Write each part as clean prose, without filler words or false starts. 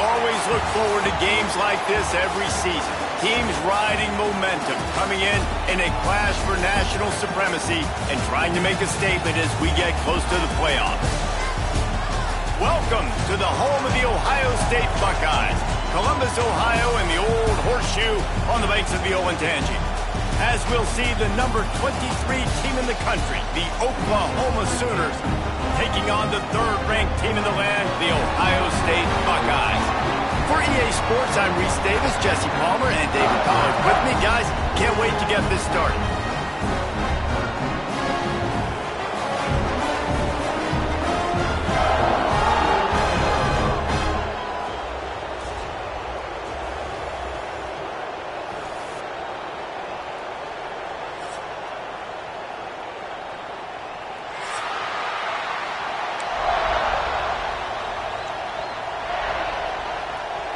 always look forward to games like this every season. Teams riding momentum, coming in a clash for national supremacy and trying to make a statement as we get close to the playoffs. Welcome to the home of the Ohio State Buckeyes, Columbus, Ohio, and the old horseshoe on the banks of the Olentangy. As we'll see the number 23 team in the country, the Oklahoma Sooners, taking on the third-ranked team in the land, the Ohio State Buckeyes. For EA Sports, I'm Reese Davis, Jesse Palmer, and David Pollard with me. Guys, can't wait to get this started.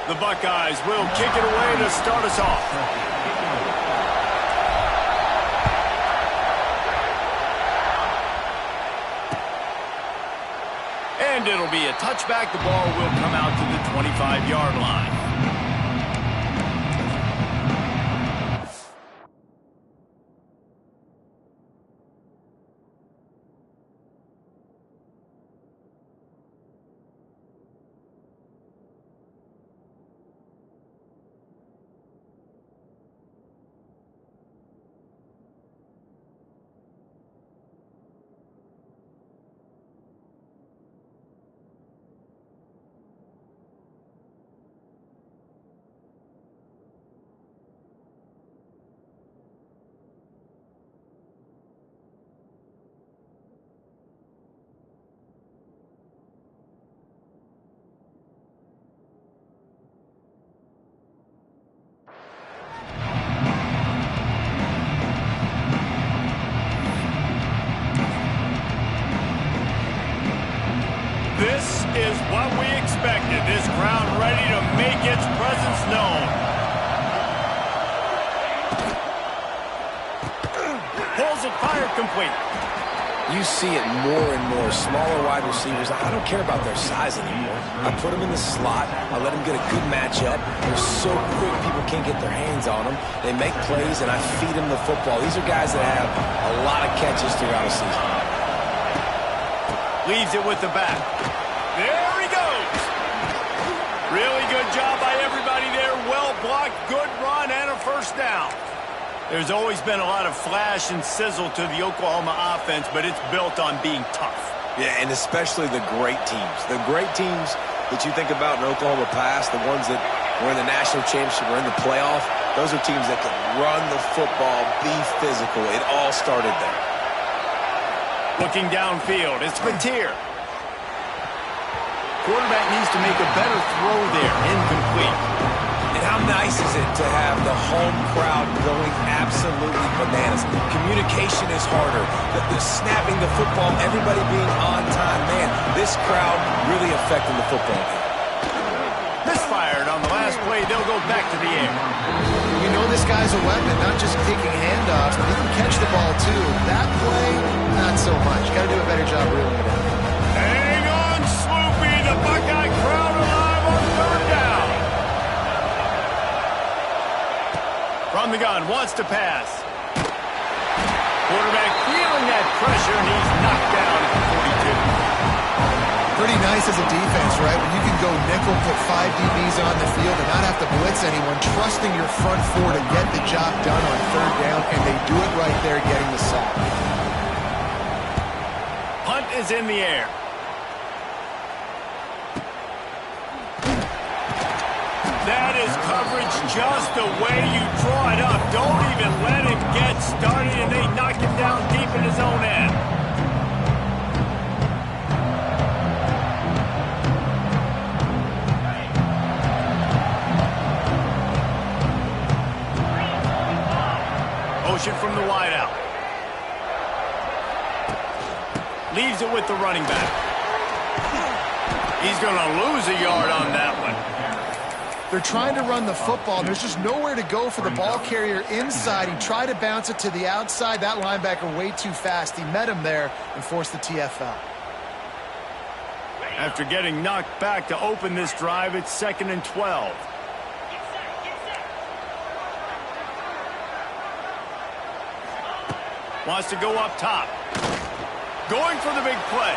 The Buckeyes will kick it away to start us off. And it'll be a touchback. The ball will come out to the 25-yard line. This is what we expected. This crowd ready to make its presence known. Pulls it, fired, complete. You see it more and more. Smaller wide receivers, I don't care about their size anymore. I put them in the slot. I let them get a good matchup. They're so quick, people can't get their hands on them. They make plays, and I feed them the football. These are guys that have a lot of catches throughout a season. Leaves it with the back. There he goes. Really good job by everybody there. Well blocked, good run, and a first down. There's always been a lot of flash and sizzle to the Oklahoma offense, but it's built on being tough. Yeah, and especially the great teams. The great teams that you think about in Oklahoma past, the ones that were in the national championship or in the playoff, those are teams that can run the football, be physical. It all started there. Looking downfield, it's Mateer. Quarterback needs to make a better throw there, incomplete. And how nice is it to have the home crowd going absolutely bananas? Communication is harder. The snapping the football, everybody being on time. Man, this crowd really affecting the football game. Misfired on the last play. They'll go back to the air. You know this guy's a weapon, not just taking handoffs, but he can catch the ball too. That play, not so much. Got to do a better job reeling it in. Hang on, Sloopy. The Buckeye crowd alive on third down. From the gun, wants to pass. Quarterback feeling that pressure, and he's knocked down at the 42. Pretty nice as a defense, right? When you can go nickel, put 5 DBs on the field and not have to blitz anyone, trusting your front four to get the job done on third down, and they do it right there, getting the sack. Punt is in the air. That is coverage just the way you draw it up. Don't even let him get started, and they knock him down deep in his own end. Motion from the wideout. Leaves it with the running back. He's going to lose a yard on that one. They're trying to run the football. There's just nowhere to go for the ball carrier inside. He tried to bounce it to the outside. That linebacker way too fast. He met him there and forced the TFL. After getting knocked back to open this drive, it's 2nd and 12. Wants to go up top. Going for the big play.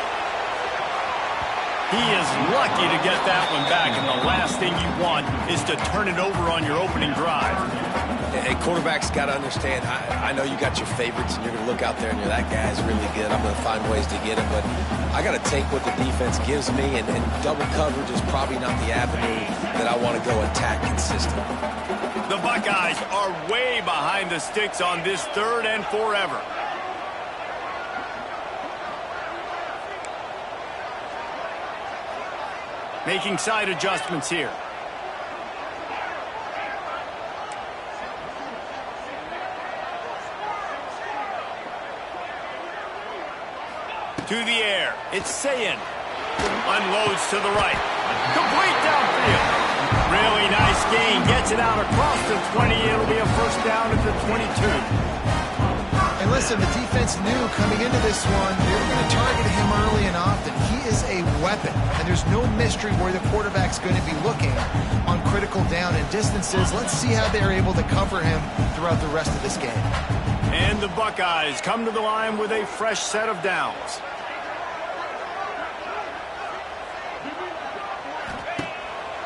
He is lucky to get that one back, and the last thing you want is to turn it over on your opening drive. A quarterback's got to understand, I know you got your favorites, and you're going to look out there and you're, that guy's really good. I'm going to find ways to get him, but I got to take what the defense gives me, and double coverage is probably not the avenue that I want to go attack consistently. The Buckeyes are way behind the sticks on this 3rd and forever. Making side adjustments here. To the air. It's Sayin. Unloads to the right. Complete downfield. Really nice gain. Gets it out across the 20. It'll be a first down at the 22. And listen, the defense knew coming into this one, they were going to target him early and often. He is a weapon, and there's no mystery where the quarterback's going to be looking on critical down and distances. Let's see how they're able to cover him throughout the rest of this game. And the Buckeyes come to the line with a fresh set of downs.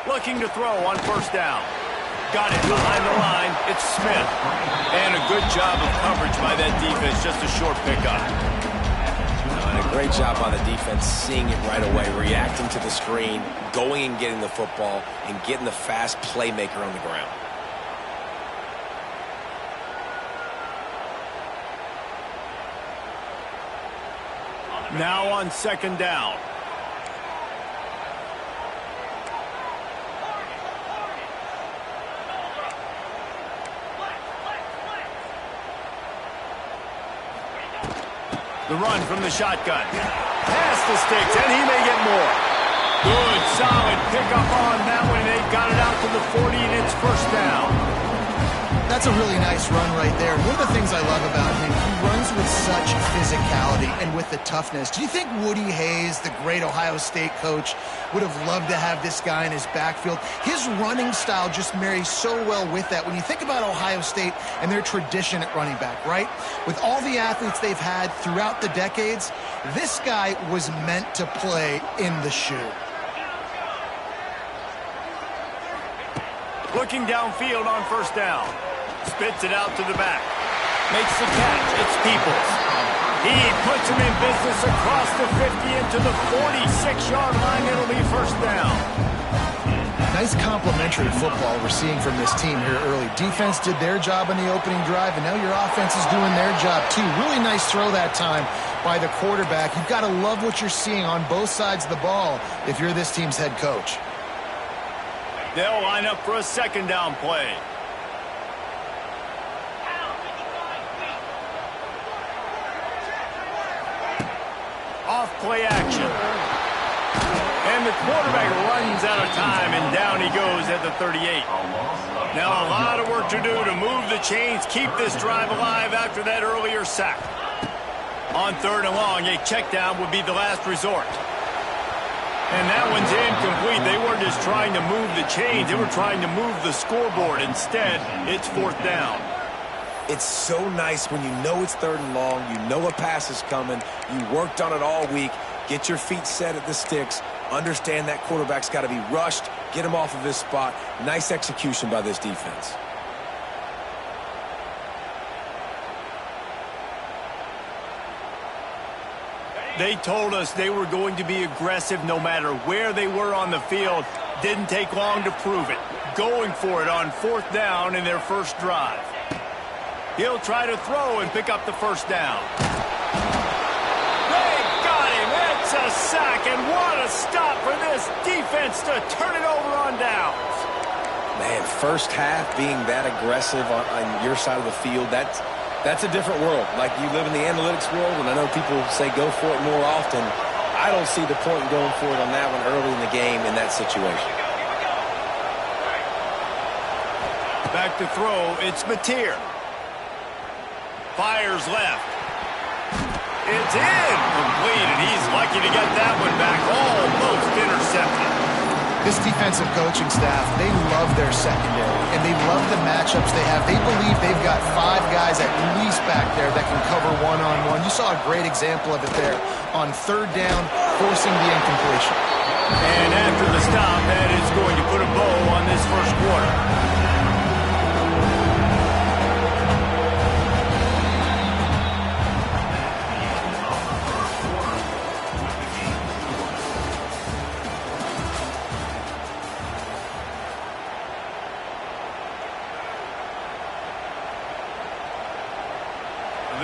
Looking to throw on first down. Got it behind the line. It's Smith. And a good job of coverage by that defense. Just a short pickup. And a great job on the defense, seeing it right away, reacting to the screen, going and getting the football, and getting the fast playmaker on the ground. Now on 2nd down. The run from the shotgun. Past the sticks, and he may get more. Good, solid pickup on that one. They got it out to the 40, and it's first down. That's a really nice run right there. One of the things I love about him, he runs with such physicality and with the toughness. Do you think Woody Hayes, the great Ohio State coach, would have loved to have this guy in his backfield? His running style just marries so well with that. When you think about Ohio State and their tradition at running back, right? With all the athletes they've had throughout the decades, this guy was meant to play in the shoe. Looking downfield on first down. Spits it out to the back. Makes the catch. It's Peoples. He puts him in business across the 50 into the 46-yard line. It'll be first down. Nice complimentary football we're seeing from this team here early. Defense did their job on the opening drive, and now your offense is doing their job too. Really nice throw that time by the quarterback. You've got to love what you're seeing on both sides of the ball if you're this team's head coach. They'll line up for a 2nd down play. Off play action. And the quarterback runs out of time, and down he goes at the 38. Now a lot of work to do to move the chains, keep this drive alive after that earlier sack. On 3rd and long, a check down would be the last resort. And that one's incomplete. They weren't just trying to move the chains. They were trying to move the scoreboard. Instead, it's 4th down. It's so nice when you know it's 3rd and long, you know a pass is coming, you worked on it all week, get your feet set at the sticks, understand that quarterback's got to be rushed, get him off of his spot. Nice execution by this defense. They told us they were going to be aggressive no matter where they were on the field. Didn't take long to prove it. Going for it on 4th down in their first drive. He'll try to throw and pick up the first down. They got him. It's a sack, and what a stop for this defense to turn it over on downs. Man, first half being that aggressive on your side of the field, that's a different world. Like, you live in the analytics world, and I know people say go for it more often. I don't see the point in going for it on that one early in the game in that situation. Back to throw, it's Mateer. Fires left. It's incomplete, and he's lucky lucky to get that one back. Almost intercepted. This defensive coaching staff, they love their secondary, and they love the matchups they have. They believe they've got 5 guys at least back there that can cover one-on-one. You saw a great example of it there on 3rd down, forcing the incompletion. And after the stop, that is going to put a bow on this first quarter.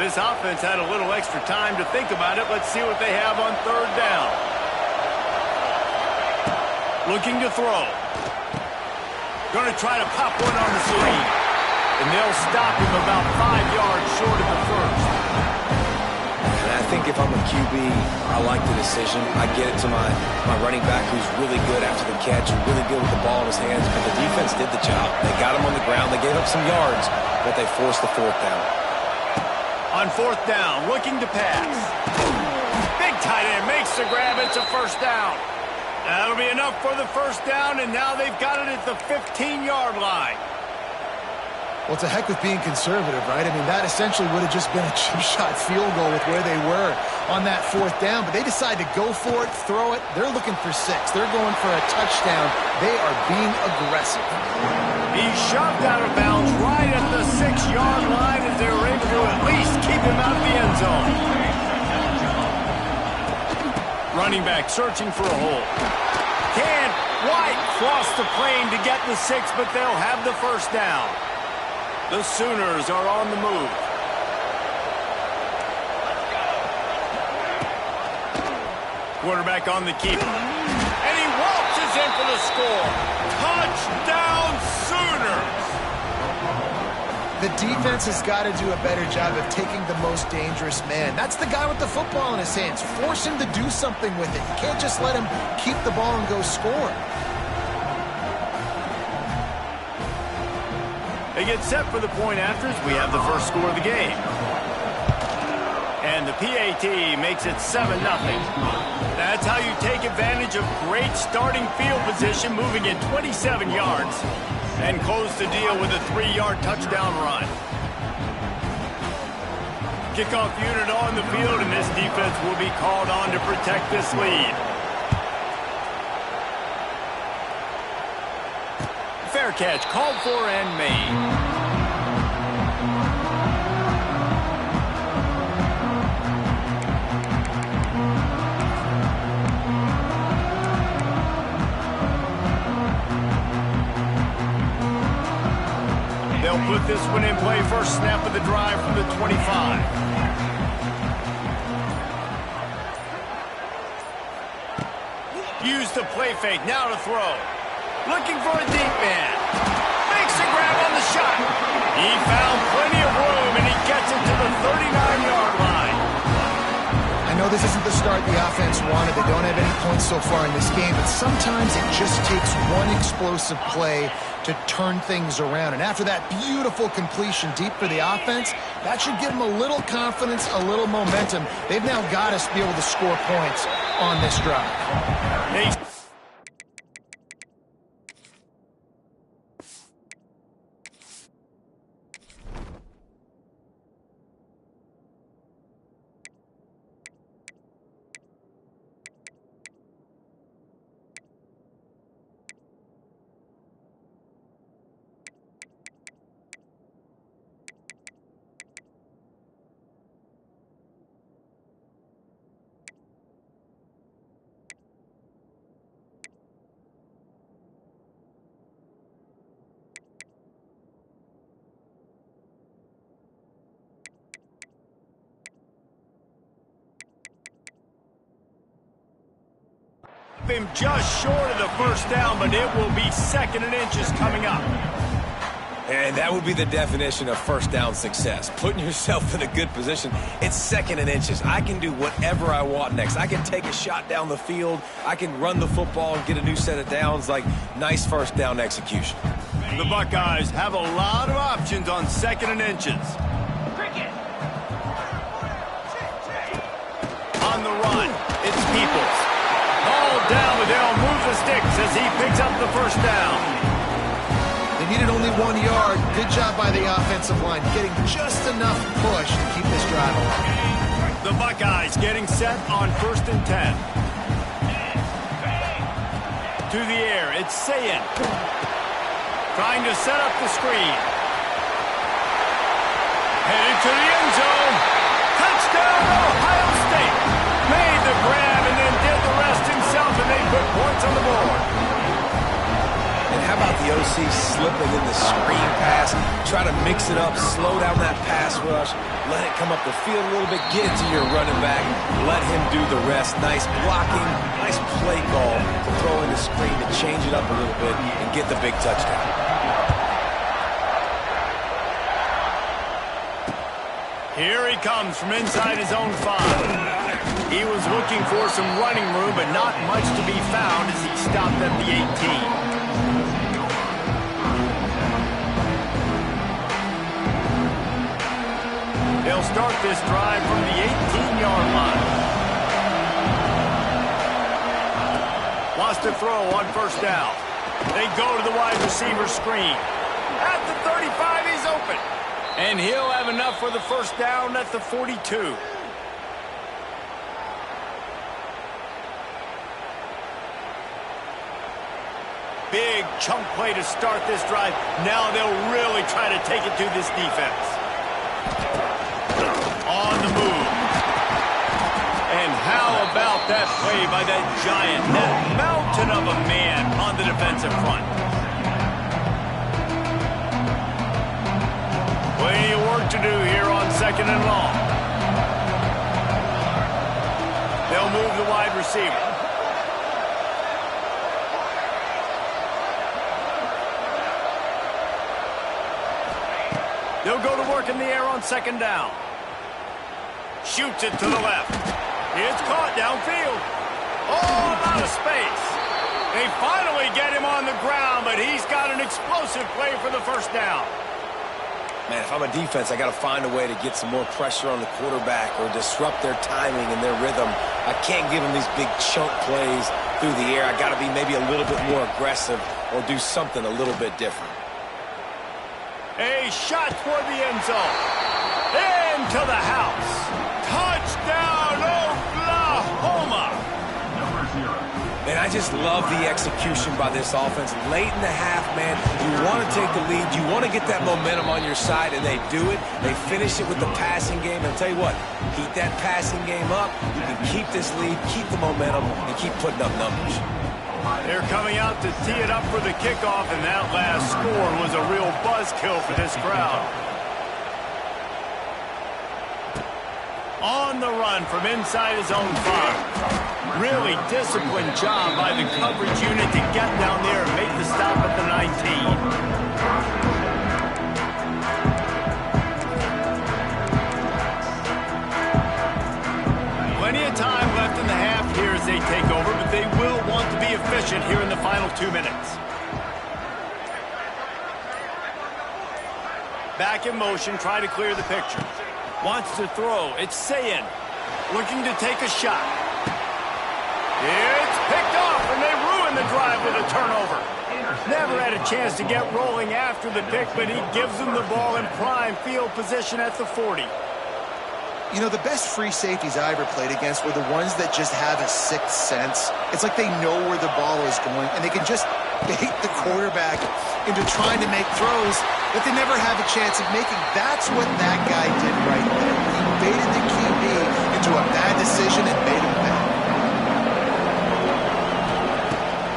This offense had a little extra time to think about it. Let's see what they have on 3rd down. Looking to throw. Going to try to pop one on the screen. And they'll stop him about 5 yards short of the first. And I think if I'm a QB, I like the decision. I get it to my running back who's really good after the catch and really good with the ball in his hands. But the defense did the job. They got him on the ground. They gave up some yards, but they forced the 4th down. On 4th down, looking to pass. Big tight end makes the grab. It's a first down. That'll be enough for the first down, and now they've got it at the 15-yard line. Well, it's a heck with being conservative, right? I mean, that essentially would have just been a chip shot field goal with where they were on that 4th down, but they decide to go for it, throw it. They're looking for 6. They're going for a touchdown. They are being aggressive. He's shoved out of bounds right at the 6-yard line as they were able to at least keep him out of the end zone. Running back searching for a hole. Can White cross the plane to get the 6, but they'll have the first down. The Sooners are on the move. Quarterback on the keeper. And he waltzes in for the score. Touchdown, Sooners! The defense has got to do a better job of taking the most dangerous man. That's the guy with the football in his hands. Force him to do something with it. You can't just let him keep the ball and go score. They get set for the point afters. We have the first score of the game. And the PAT makes it 7-0. That's how you take advantage of great starting field position, moving in 27 yards, and close the deal with a 3-yard touchdown run. Kickoff unit on the field, and this defense will be called on to protect this lead. Fair catch called for and made. They'll put this one in play. First snap of the drive from the 25. Use the play fake. Now to throw. Looking for a deep man. Makes a grab on the shot. He found plenty of room, and he gets it to the 39-yard line. I know this isn't the start the offense wanted. They don't have any points so far in this game, but sometimes it just takes one explosive play to turn things around. And after that beautiful completion deep for the offense, that should give them a little confidence, a little momentum. They've now got to be able to score points on this drive. Hey. Him just short of the first down, but it will be 2nd and inches coming up. And that would be the definition of first down success, putting yourself in a good position. It's 2nd and inches. I can do whatever I want next. I can take a shot down the field. I can run the football and get a new set of downs. Like, nice first down execution. The Buckeyes have a lot of options on 2nd and inches. On the run, it's Peoples. All down, but they'll move the sticks as he picks up the first down. They needed only 1 yard. Good job by the offensive line, getting just enough push to keep this drive alive. The Buckeyes getting set on 1st and 10. To the air, it's Sayin. Trying to set up the screen. Headed to the end zone. Touchdown, Ohio State. Made the grab and then did the rest himself, and they put points on the board. And how about the OC slipping in the screen pass? Try to mix it up, slow down that pass rush, let it come up the field a little bit, get it to your running back, let him do the rest. Nice blocking, nice play call to throw in the screen to change it up a little bit and get the big touchdown. Here he comes from inside his own 5. He was looking for some running room, but not much to be found as he stopped at the 18. They'll start this drive from the 18-yard line. Wants to throw on 1st down. They go to the wide receiver screen. At the 35, he's open. And he'll have enough for the 1st down at the 42. Big chunk play to start this drive. Now they'll really try to take it to this defense. On the move. And how about that play by that giant, that mountain of a man on the defensive front? Plenty of work to do here on 2nd and long. They'll move the wide receiver. They'll go to work in the air on 2nd down. Shoots it to the left. It's caught downfield. Oh, a lot of space. They finally get him on the ground, but he's got an explosive play for the 1st down. Man, if I'm a defense, I got to find a way to get some more pressure on the quarterback or disrupt their timing and their rhythm. I can't give them these big chunk plays through the air. I got to be maybe a little bit more aggressive or do something a little bit different. A shot toward the end zone. Into the house. Touchdown, Oklahoma. Man, I just love the execution by this offense. Late in the half, man, you want to take the lead. You want to get that momentum on your side, and they do it. They finish it with the passing game. And I'll tell you what, keep that passing game up. You can keep this lead, keep the momentum, and keep putting up numbers. They're coming out to tee it up for the kickoff, and that last score was a real buzzkill for this crowd. On the run from inside his own 5. Really disciplined job by the coverage unit to get down there and make the stop at the 19. Plenty of time left in the half here as they take over, but they will want to be efficient here in the final 2 minutes. Back in motion, try to clear the picture. Wants to throw. It's Sayin. Looking to take a shot. It's picked off, and they ruin the drive with a turnover. Never had a chance to get rolling after the pick, but he gives them the ball in prime field position at the 40. You know, the best free safeties I ever played against were the ones that just have a sixth sense. It's like they know where the ball is going, and they can just bait the quarterback into trying to make throws that they never have a chance of making. That's what that guy did right there. He baited the QB into a bad decision and made him bad.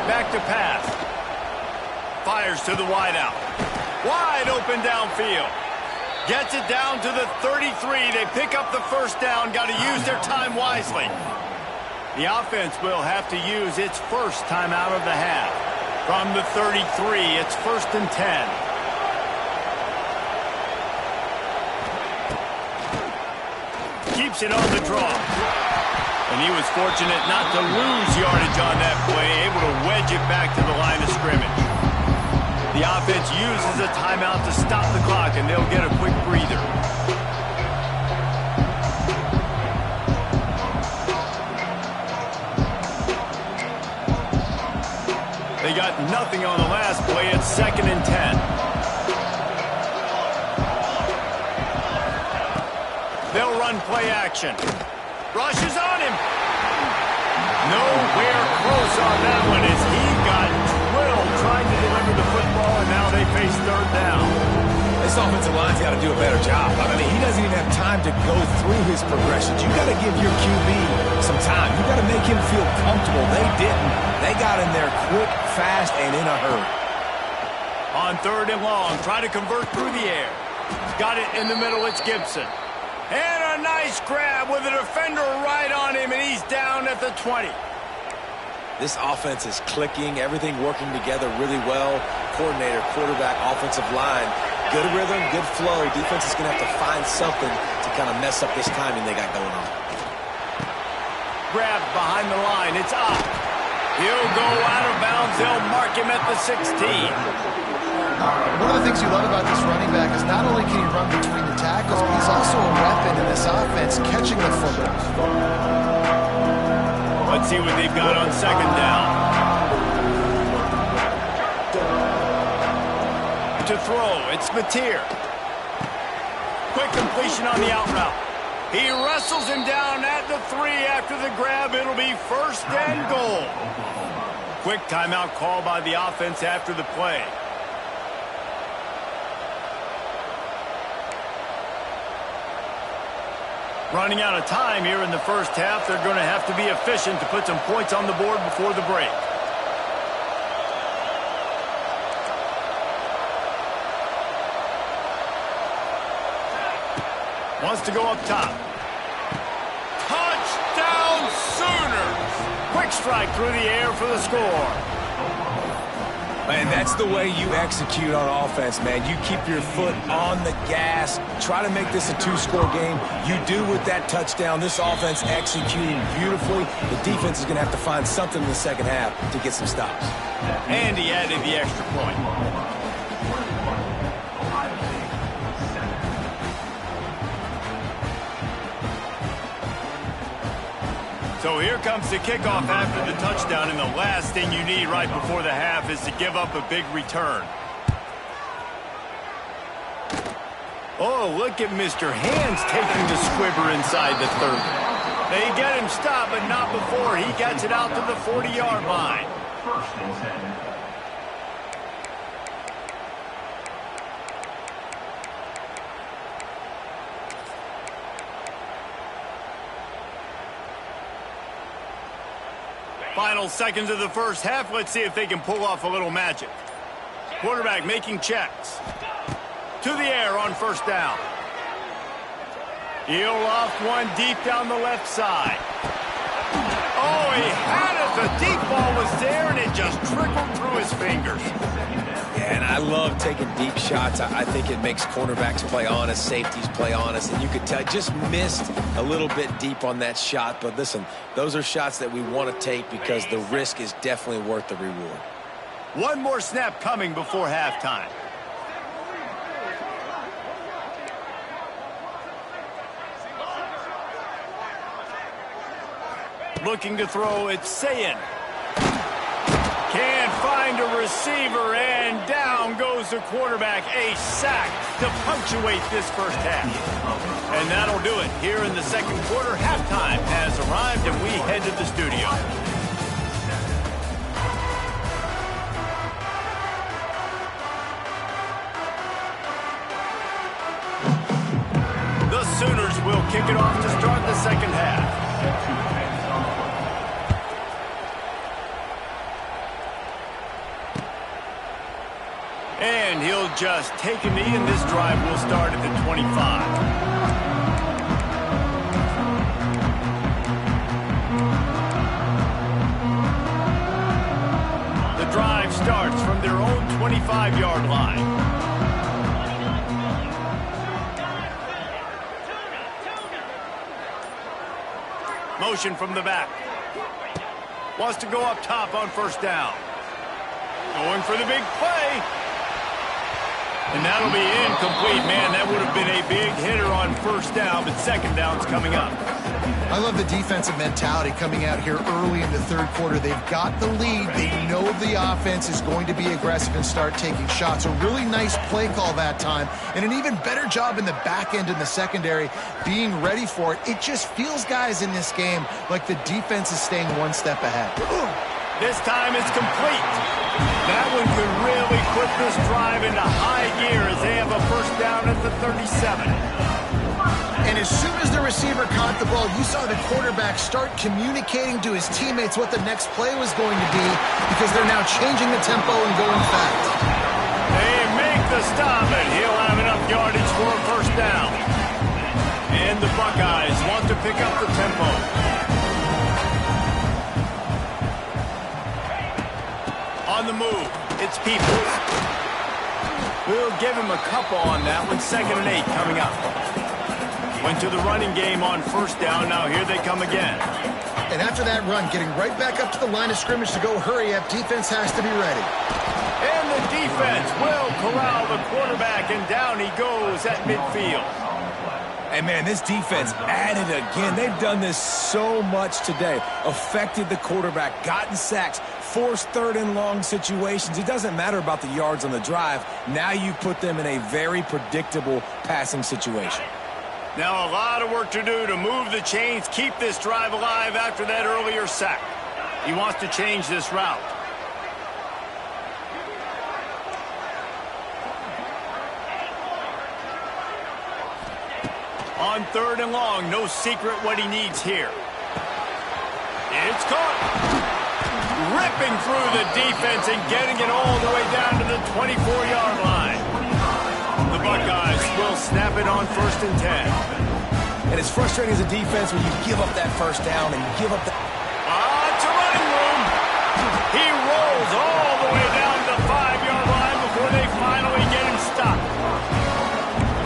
Back to pass. Fires to the wideout. Wide open downfield. Gets it down to the 33. They pick up the 1st down. Got to use their time wisely. The offense will have to use its first timeout of the half. From the 33, it's 1st and 10. Keeps it on the draw. And he was fortunate not to lose yardage on that play, able to wedge it back to the line of scrimmage. The offense uses a timeout to stop the clock, and they'll get a quick breather. nothing on the last play. It's 2nd and 10. They'll run play action. Rushes on him. Nowhere close on that one as he got drilled trying to deliver the football, and now they face 3rd down. This offensive line's got to do a better job. I mean, he doesn't even have time to go through his progressions. You got to give your QB some time. You got to make him feel comfortable. They didn't. They got in there quick, fast, and in a hurry. On 3rd and long, try to convert through the air. Got it in the middle. It's Gibson. And a nice grab with a defender right on him, and he's down at the 20. This offense is clicking, everything working together really well. Coordinator, quarterback, offensive line. Good rhythm, good flow. Defense is going to have to find something to kind of mess up this timing they got going on. Grab behind the line. It's up. He'll go out of bounds. They'll mark him at the 16. One of the things you love about this running back is not only can he run between the tackles, but he's also a weapon in this offense, catching the football. Let's see what they've got on 2nd down. To throw, it's Mateer. Quick completion on the out route. He wrestles him down at the 3 after the grab. It'll be 1st and goal. Quick timeout call by the offense after the play. Running out of time here in the 1st half. They're going to have to be efficient to put some points on the board before the break. Wants to go up top. Touchdown Sooners! Quick strike through the air for the score. Man, that's the way you execute on offense, man. You keep your foot on the gas. Try to make this a 2-score game. You do with that touchdown. This offense executing beautifully. The defense is going to have to find something in the 2nd half to get some stops. And he added the extra point. So here comes the kickoff after the touchdown, and the last thing you need right before the half is to give up a big return. Oh, look at Mr. Hands taking the squibber inside the 30. They get him stopped, but not before he gets it out to the 40-yard line. 1st and 10. Final seconds of the 1st half. Let's see if they can pull off a little magic. Quarterback making checks. To the air on 1st down. He'll loft one deep down the left side. Oh, he had it. The deep ball was there, and it just trickled through his fingers. Yeah, and I love taking deep shots. I think it makes cornerbacks play honest, safeties play honest, and you could tell just missed a little bit deep on that shot. But listen, those are shots that we want to take because the risk is definitely worth the reward. One more snap coming before halftime. Looking to throw, it's Sayin. Can't find a receiver, and down goes the quarterback. A sack to punctuate this 1st half. And that'll do it here in the 2nd quarter. Halftime has arrived, and we head to the studio. The Sooners will kick it off to start the 2nd half. And he'll just take a knee, and this drive will start at the 25. The drive starts from their own 25-yard line. Motion from the back. Wants to go up top on 1st down. Going for the big play. And that'll be incomplete. Man, that would have been a big hitter on first down, but second down's coming up. I love the defensive mentality coming out here early in the third quarter. They've got the lead. They know the offense is going to be aggressive and start taking shots. A really nice play call that time, and an even better job in the back end in the secondary being ready for it. It just feels, guys, in this game like the defense is staying one step ahead. This time it's complete. That one could really put this drive into high gear as they have a first down at the 37. And as soon as the receiver caught the ball, you saw the quarterback start communicating to his teammates what the next play was going to be, because they're now changing the tempo and going fast. They make the stop, and he'll have enough yardage for a first down. And the Buckeyes want to pick up the tempo. On the move, it's Peoples. We'll give him a couple on that one. 2nd and 8 coming up. Went to the running game on first down. Now here they come again. And after that run, getting right back up to the line of scrimmage to go hurry up, defense has to be ready. And the defense will corral the quarterback, and down he goes at midfield. Hey, man, this defense added again. They've done this so much today. Affected the quarterback, gotten sacks, forced 3rd and long situations. It doesn't matter about the yards on the drive. Now you put them in a very predictable passing situation. Now a lot of work to do to move the chains, keep this drive alive after that earlier sack. He wants to change this route. On 3rd and long, no secret what he needs here. It's caught. Ripping through the defense and getting it all the way down to the 24-yard line. The Buckeyes will snap it on 1st and 10. And it's frustrating as a defense when you give up that first down and give up that. It's a running room. He rolls all the way down to the 5-yard line before they finally get him stopped.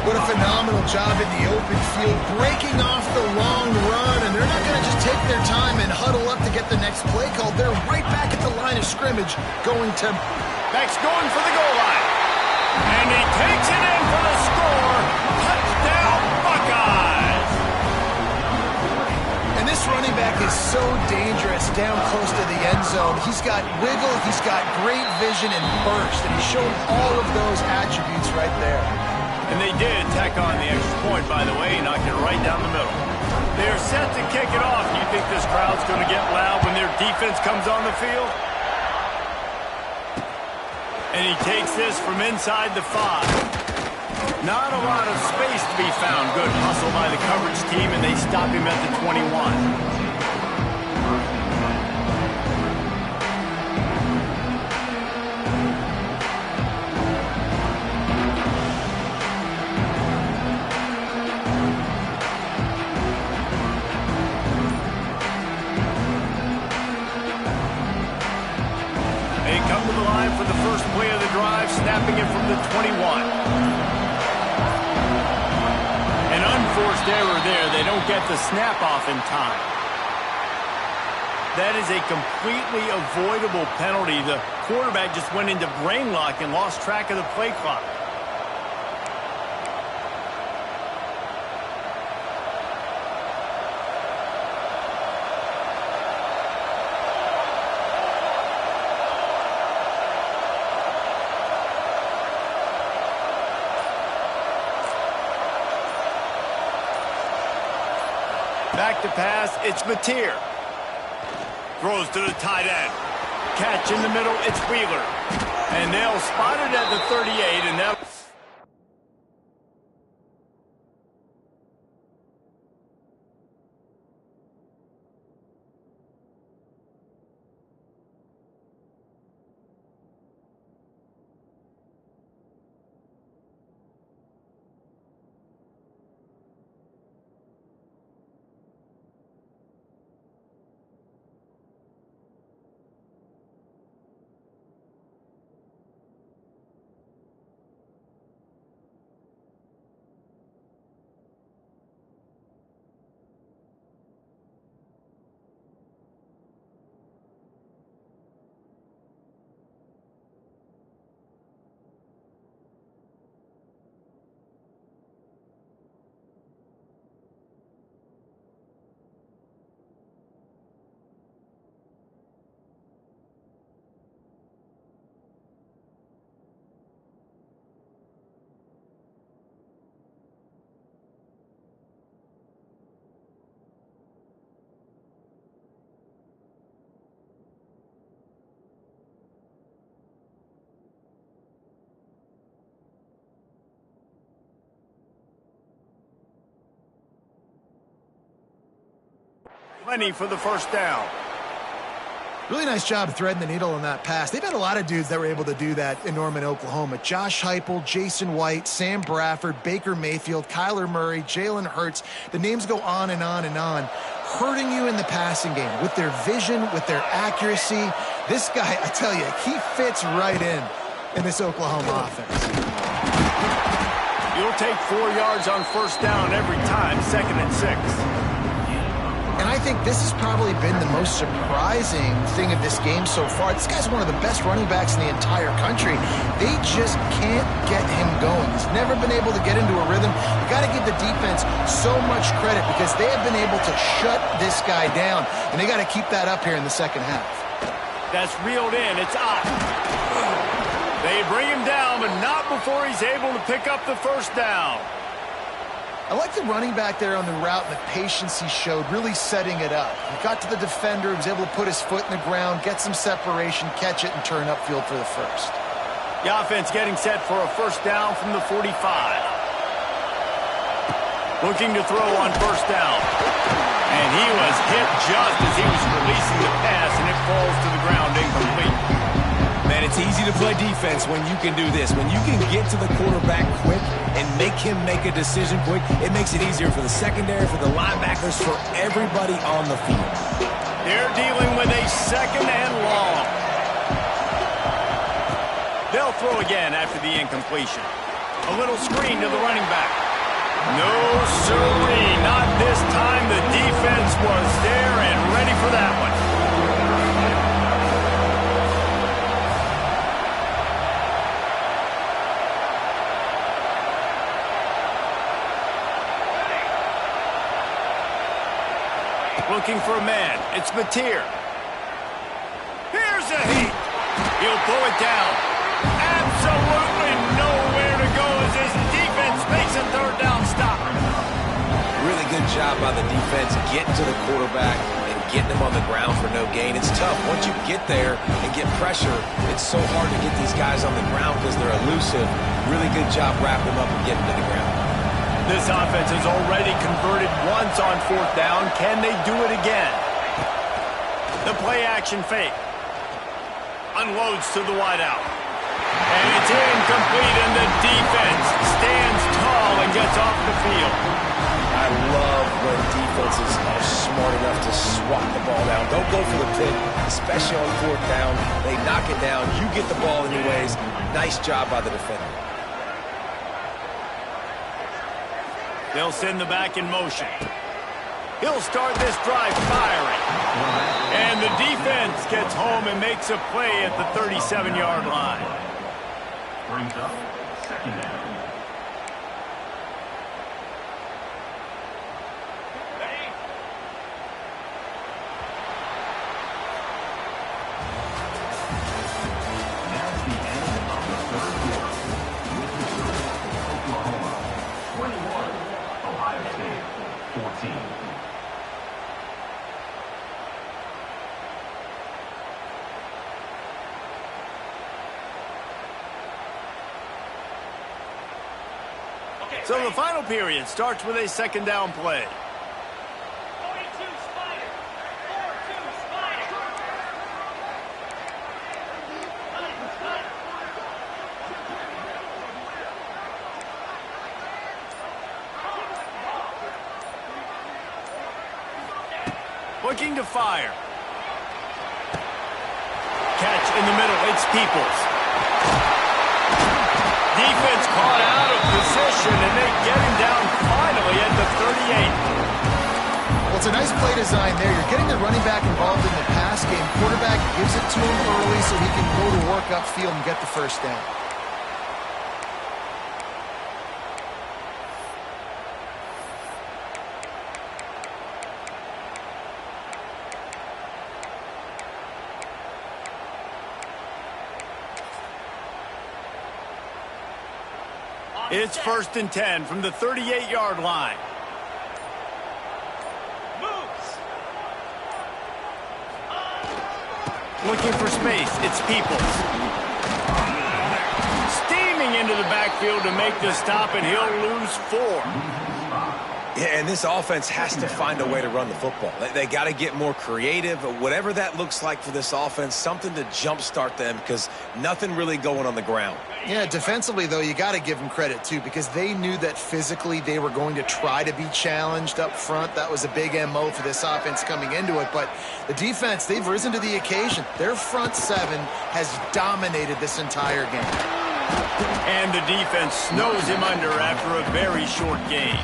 What a phenomenal job in the open field, breaking off the long run, and they're not going to just take their time and huddle up to get the next play called. They're right back at the line of scrimmage going to... Beck's going for the goal line. And he takes it in for the score. Touchdown, Buckeyes! And this running back is so dangerous down close to the end zone. He's got wiggle, he's got great vision and burst, and he's shown all of those attributes right there. And they did tack on the extra point, by the way, knocked it right down the middle. They're set to kick it off. Do you think this crowd's going to get loud when their defense comes on the field? And he takes this from inside the 5. Not a lot of space to be found. Good hustle by the coverage team, and they stop him at the 21. For the first play of the drive, snapping it from the 21. An unforced error there. They don't get the snap off in time. That is a completely avoidable penalty. The quarterback just went into brain lock and lost track of the play clock. Back to pass, it's Mateer. Throws to the tight end. Catch in the middle, it's Wheeler. And they'll spot it at the 38, and that... Plenty for the first down. Really nice job threading the needle on that pass. They've had a lot of dudes that were able to do that in Norman, Oklahoma. Josh Heupel, Jason White, Sam Bradford, Baker Mayfield, Kyler Murray, Jalen Hurts. The names go on and on and on. Hurting you in the passing game with their vision, with their accuracy. This guy, I tell you, he fits right in this Oklahoma offense. You'll take 4 yards on first down every time, 2nd and 6. And I think this has probably been the most surprising thing of this game so far. This guy's one of the best running backs in the entire country. They just can't get him going. He's never been able to get into a rhythm. You got to give the defense so much credit because they have been able to shut this guy down. And they got to keep that up here in the second half. That's reeled in. It's up. They bring him down, but not before he's able to pick up the first down. I like the running back there on the route and the patience he showed, really setting it up. He got to the defender, was able to put his foot in the ground, get some separation, catch it, and turn upfield for the first. The offense getting set for a first down from the 45. Looking to throw on first down. And he was hit just as he was releasing the pass, and it falls to the ground incomplete. Man, it's easy to play defense when you can do this. When you can get to the quarterback quick and make him make a decision quick, it makes it easier for the secondary, for the linebackers, for everybody on the field. They're dealing with a 2nd and long. They'll throw again after the incompletion. A little screen to the running back. No, sirree, not this time. The defense was there and ready for that one. Looking for a man. It's Mateer. Here's a heat. He'll pull it down. Absolutely nowhere to go as his defense makes a third down stop. Really good job by the defense getting to the quarterback and getting him on the ground for no gain. It's tough. Once you get there and get pressure, it's so hard to get these guys on the ground because they're elusive. Really good job wrapping them up and getting to the ground. This offense has already converted once on 4th down. Can they do it again? The play action fake. Unloads to the wideout. And it's incomplete, and the defense stands tall and gets off the field. I love when defenses are smart enough to swat the ball down. Don't go for the pick, especially on 4th down. They knock it down. You get the ball anyways. Nice job by the defender. They'll send the back in motion. He'll start this drive firing. And the defense gets home and makes a play at the 37-yard line. Brings up 2nd down. So the final period starts with a 2nd down play. 42 Spider. 4-2 Spider. Looking to fire. Catch in the middle. It's Peoples. Defense caught out of position, and they get him down finally at the 38. Well, it's a nice play design there. You're getting the running back involved in the pass game. Quarterback gives it to him early so he can go to work upfield and get the first down. It's 1st and 10 from the 38-yard line. Moves. Looking for space. It's Peoples. Steaming into the backfield to make the stop, and he'll lose 4. Yeah, and this offense has to find a way to run the football. They got to get more creative, whatever that looks like for this offense, something to jumpstart them because nothing really going on the ground. Yeah, defensively, though, you got to give them credit, too, because they knew that physically they were going to try to be challenged up front. That was a big MO for this offense coming into it. But the defense, they've risen to the occasion. Their front seven has dominated this entire game. And the defense snows him under after a very short game.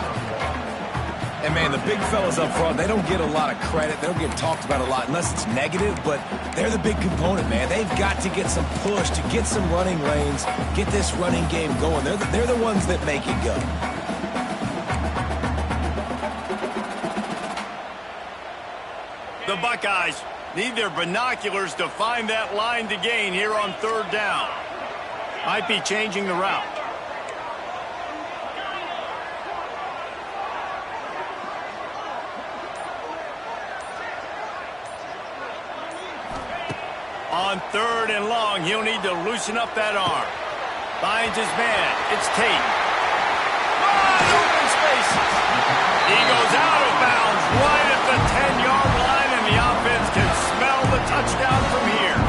And, man, the big fellas up front, they don't get a lot of credit. They don't get talked about a lot unless it's negative, but they're the big component, man. They've got to get some push, to get some running lanes, get this running game going. They're the ones that make it go. The Buckeyes need their binoculars to find that line to gain here on third down. Might be changing the route. On third and long, he'll need to loosen up that arm. Finds his man. It's Tate. Wide open spaces. He goes out of bounds right at the 10-yard line, and the offense can smell the touchdown from here.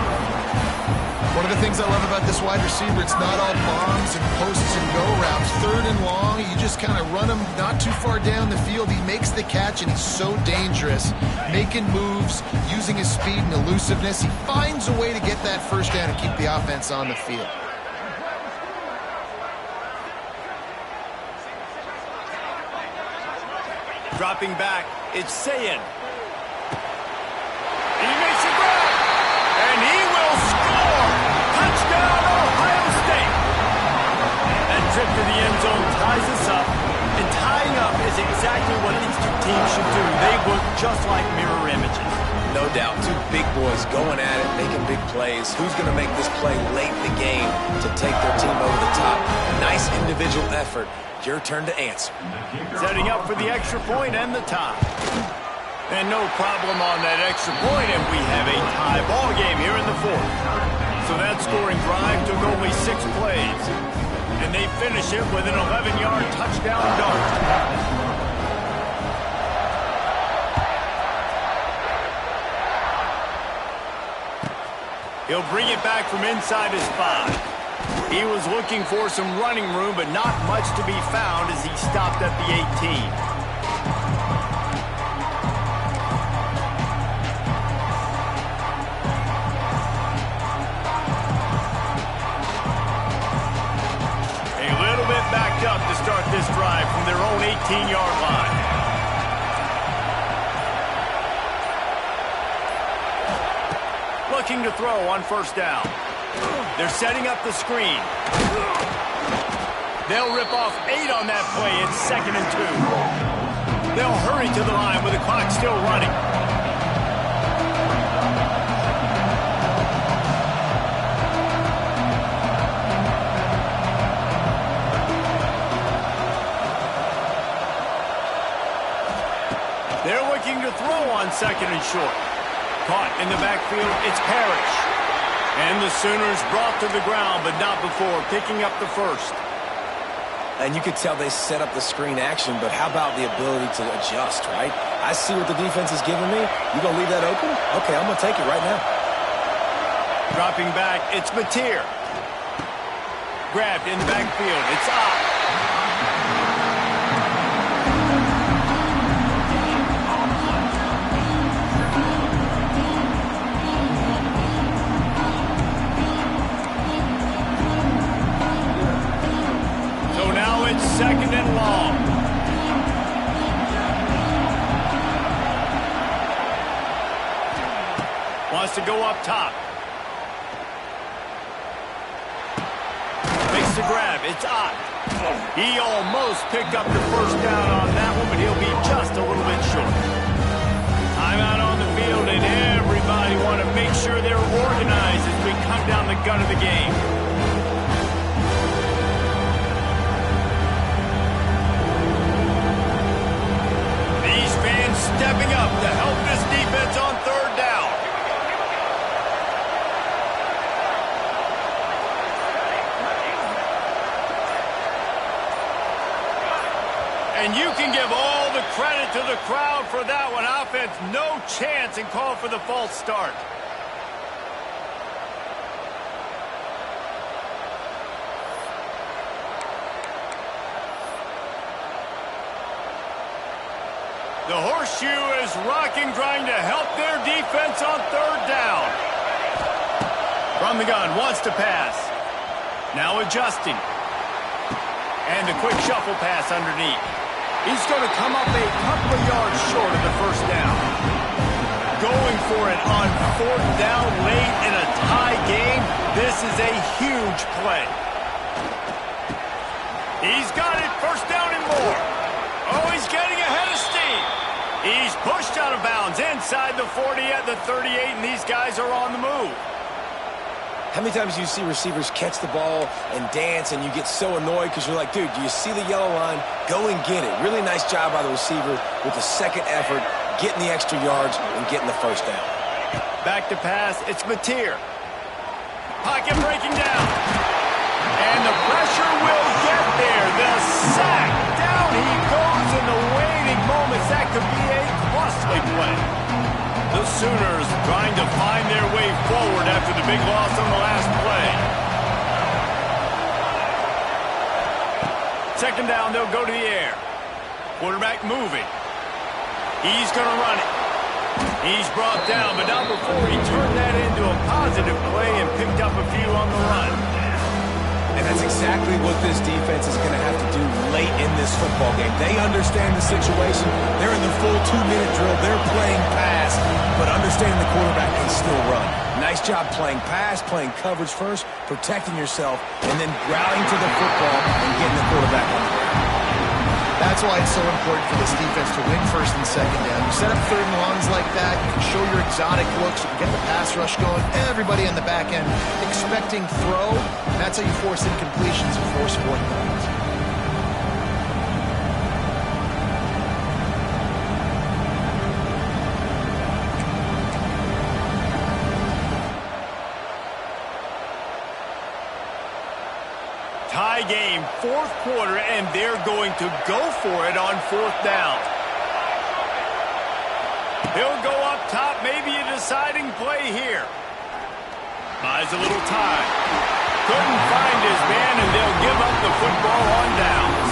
One of the things I love about this wide receiver, it's not all bombs and posts and go routes. Third and long, you just kind of run him not too far down the field. He makes the catch, and he's so dangerous, making moves, using his speed and elusiveness. He finds a way to get that first down and keep the offense on the field. Dropping back, it's Sayin. He makes a grab, and he will score! Touchdown, Ohio State! That trip to the end zone ties us up, and tying up is exactly what these two teams should do. They look just like mirror images. No doubt, two big boys going at it, making big plays. Who's going to make this play late in the game to take their team over the top? Nice individual effort. Your turn to answer. Setting up for the extra point and the tie. And no problem on that extra point, and we have a tie ball game here in the fourth. So that scoring drive took only 6 plays. And they finish it with an 11-yard touchdown dart. He'll bring it back from inside his 5. He was looking for some running room, but not much to be found as he stopped at the 18. A little bit backed up to start this drive from their own 18-yard line. Looking to throw on first down. They're setting up the screen. They'll rip off 8 on that play. It's 2nd and 2. They'll hurry to the line with the clock still running. They're looking to throw on 2nd and short. Caught in the backfield, it's Parrish. And the Sooners brought to the ground, but not before picking up the first. And you could tell they set up the screen action, but how about the ability to adjust, right? I see what the defense is giving me. You going to leave that open? Okay, I'm going to take it right now. Dropping back, it's Mateer. Grabbed in the backfield, it's Ott. It's 2nd and long. Wants to go up top. Makes the grab. It's Ott. He almost picked up the first down on that one, but he'll be just a little bit short. Timeout on the field, and everybody want to make sure they're organized as we come down the gun of the game. Stepping up to help this defense on third down. And you can give all the credit to the crowd for that one. Offense, no chance, and call for the false start. The horseshoe is rocking, trying to help their defense on third down. From the gun, wants to pass. Now adjusting. And a quick shuffle pass underneath. He's going to come up a couple of yards short of the first down. Going for it on fourth down late in a tie game. This is a huge play. He's got it, first down and more. Oh, he's getting ahead of steam. He's pushed out of bounds inside the 40 at the 38, and these guys are on the move. How many times do you see receivers catch the ball and dance and you get so annoyed because you're like, dude, do you see the yellow line? Go and get it. Really nice job by the receiver with the second effort, getting the extra yards and getting the first down. Back to pass, it's Mateer. Pocket breaking down. And the pressure will get there. The sack. Down he goes in the waiting moments. That could be a costly play. The Sooners trying to find their way forward after the big loss on the last play. Second down, they'll go to the air. Quarterback moving. He's going to run it. He's brought down, but not before he turned that into a positive play and picked up a few on the run. And that's exactly what this defense is going to have to do late in this football game. They understand the situation. They're in the full 2-minute drill. They're playing pass, but understanding the quarterback can still run. Nice job playing pass, playing coverage first, protecting yourself, and then rallying to the football and getting the quarterback on the ground. That's why it's so important for this defense to win first and second down. You set up third and longs like that, you can show your exotic looks, you can get the pass rush going, everybody on the back end expecting throw, and that's how you force incompletions and force fourth downs. Tie game, fourth quarter, and they're going to go for it on fourth down. He'll go up top, maybe a deciding play here. Buys a little time. Couldn't find his man, and they'll give up the football on downs.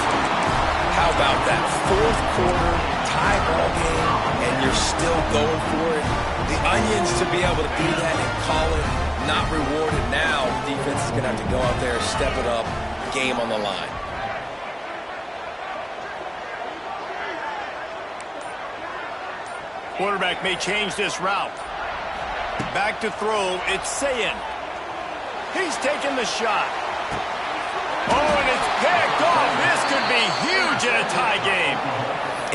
How about that fourth quarter tie ball game, and you're still going for it? The onions to be able to do that and call it not rewarded. Now the defense is going to have to go out there, step it up, game on the line. Quarterback may change this route. Back to throw, it's Sayin. He's taking the shot. Oh, and it's picked off. This could be huge in a tie game.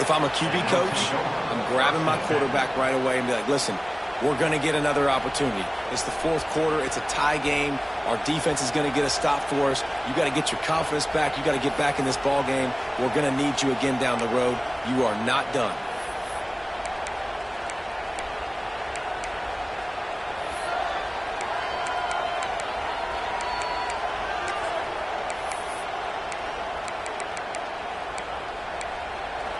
If I'm a QB coach, I'm grabbing my quarterback right away and be like, listen, we're going to get another opportunity. It's the fourth quarter. It's a tie game. Our defense is going to get a stop for us. You got to get your confidence back. You got to get back in this ball game. We're going to need you again down the road. You are not done.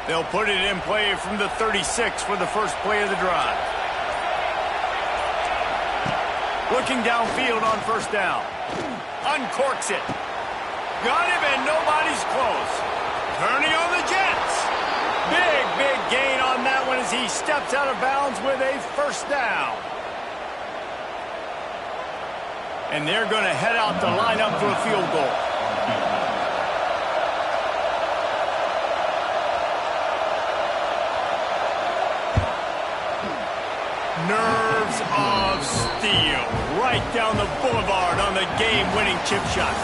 They'll put it in play from the 36 for the first play of the drive. Looking downfield on first down. Uncorks it. Got him, and nobody's close. Turning on the Jets. Big gain on that one as he steps out of bounds with a first down. And they're going to head out to line up for a field goal. Nerves of steel. Right down the boulevard on the game-winning chip shot.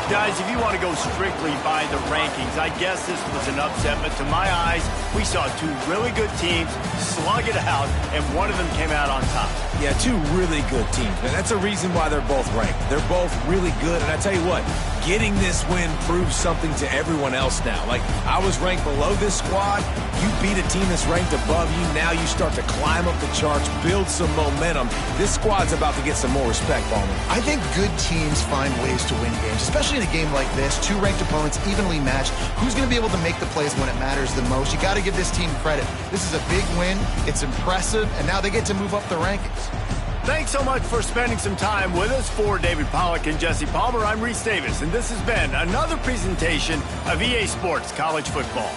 Guys, if you want to go strictly by the rankings, I guess this was an upset, but to my eyes, we saw two really good teams slug it out, and one of them came out on top. Yeah, two really good teams. And that's a reason why they're both ranked. They're both really good, and I tell you what, Getting this win proves something to everyone else now. Like, I was ranked below this squad. You beat a team that's ranked above you. Now you start to climb up the charts, build some momentum. This squad's about to get some more respect, Ballman. I think good teams find ways to win games, especially in a game like this. Two ranked opponents, evenly matched. Who's going to be able to make the plays when it matters the most? You got to give this team credit. This is a big win. It's impressive, and now they get to move up the rankings. Thanks so much for spending some time with us. For David Pollack and Jesse Palmer, I'm Reese Davis, and this has been another presentation of EA Sports College Football.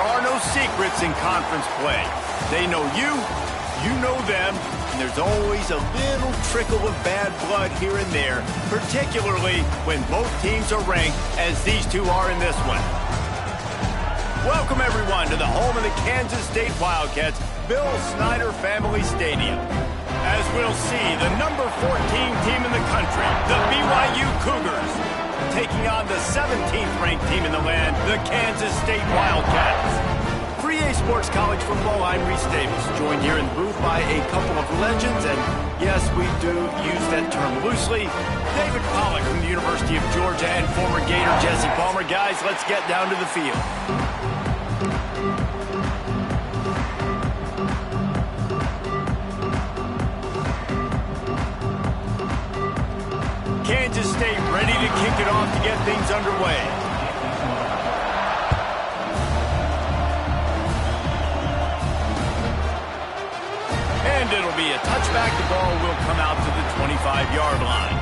are no secrets in conference play. They know you, you know them, and there's always a little trickle of bad blood here and there, particularly when both teams are ranked as these two are in this one. Welcome, everyone, to the home of the Kansas State Wildcats, Bill Snyder Family Stadium. As we'll see, the number 14 team in the country, the BYU Cougars, taking on the 17th-ranked team in the land, the Kansas State Wildcats. 3A Sports College football, I'm Reese Davis, joined here in the booth by a couple of legends, and yes, we do use that term loosely. David Pollack from the University of Georgia and former Gator Jesse Palmer. Guys, let's get down to the field. Kansas State ready to kick it off to get things underway. And it'll be a touchback. The ball will come out to the 25-yard line.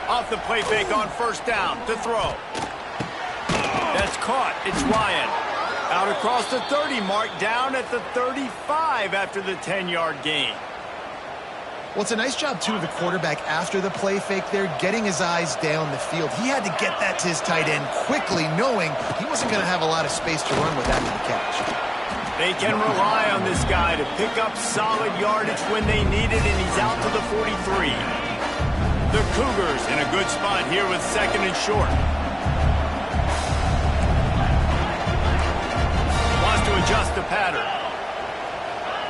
Off the play fake on first down to throw. That's caught. It's Ryan. Out across the 30 mark, down at the 35 after the 10-yard gain. Well, it's a nice job, too, of the quarterback after the play fake there, getting his eyes down the field. He had to get that to his tight end quickly, knowing he wasn't going to have a lot of space to run with after the catch. They can rely on this guy to pick up solid yardage when they need it, and he's out to the 43. The Cougars in a good spot here with second and short. Wants to adjust the pattern.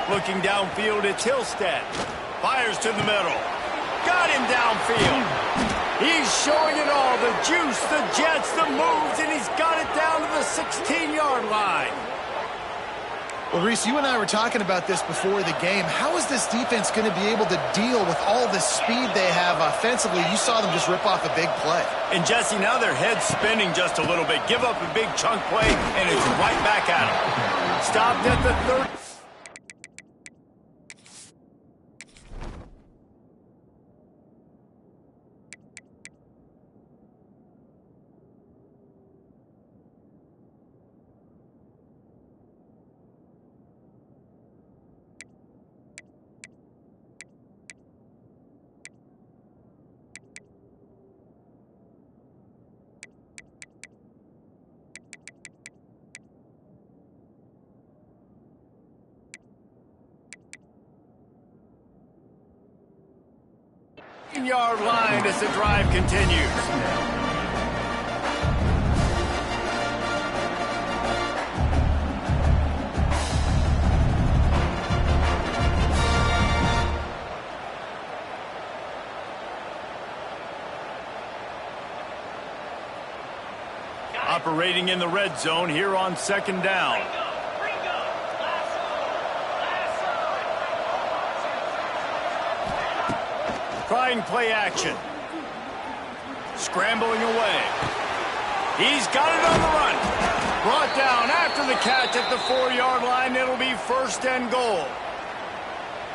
Looking downfield, it's Hillstead. Fires to the middle. Got him downfield. He's showing it all. The juice, the jets, the moves, and he's got it down to the 16-yard line. Well, Reese, you and I were talking about this before the game. How is this defense going to be able to deal with all the speed they have offensively? You saw them just rip off a big play. And, Jesse, now their head's spinning just a little bit. Give up a big chunk play, and it's right back at them. Stopped at the 30. Yard line as the drive continues. Operating in the red zone here on second down. Trying play action. Scrambling away. He's got it on the run. Brought down after the catch at the 4-yard line. It'll be first and goal.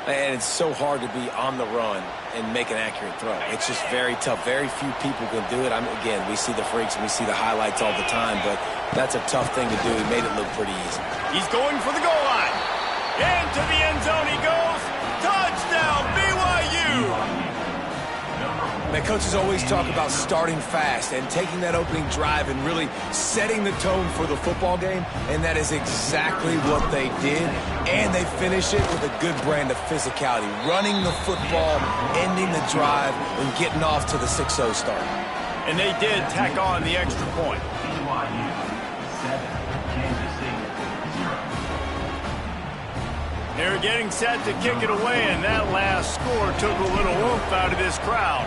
And it's so hard to be on the run and make an accurate throw. It's just very tough. Very few people can do it. Again, we see the freaks and we see the highlights all the time, but that's a tough thing to do. He made it look pretty easy. He's going for the goal line. Into the end zone he goes. Touchdown, BYU! The coaches always talk about starting fast and taking that opening drive and really setting the tone for the football game, and that is exactly what they did, and they finish it with a good brand of physicality, running the football, ending the drive, and getting off to the 6-0 start. And they did tack on the extra point. BYU 7, Kansas State 0. They're getting set to kick it away, and that last score took a little oomph out of this crowd.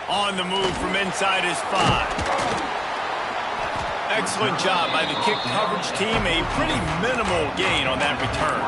On the move from inside his 5. Excellent job by the kick coverage team. A pretty minimal gain on that return.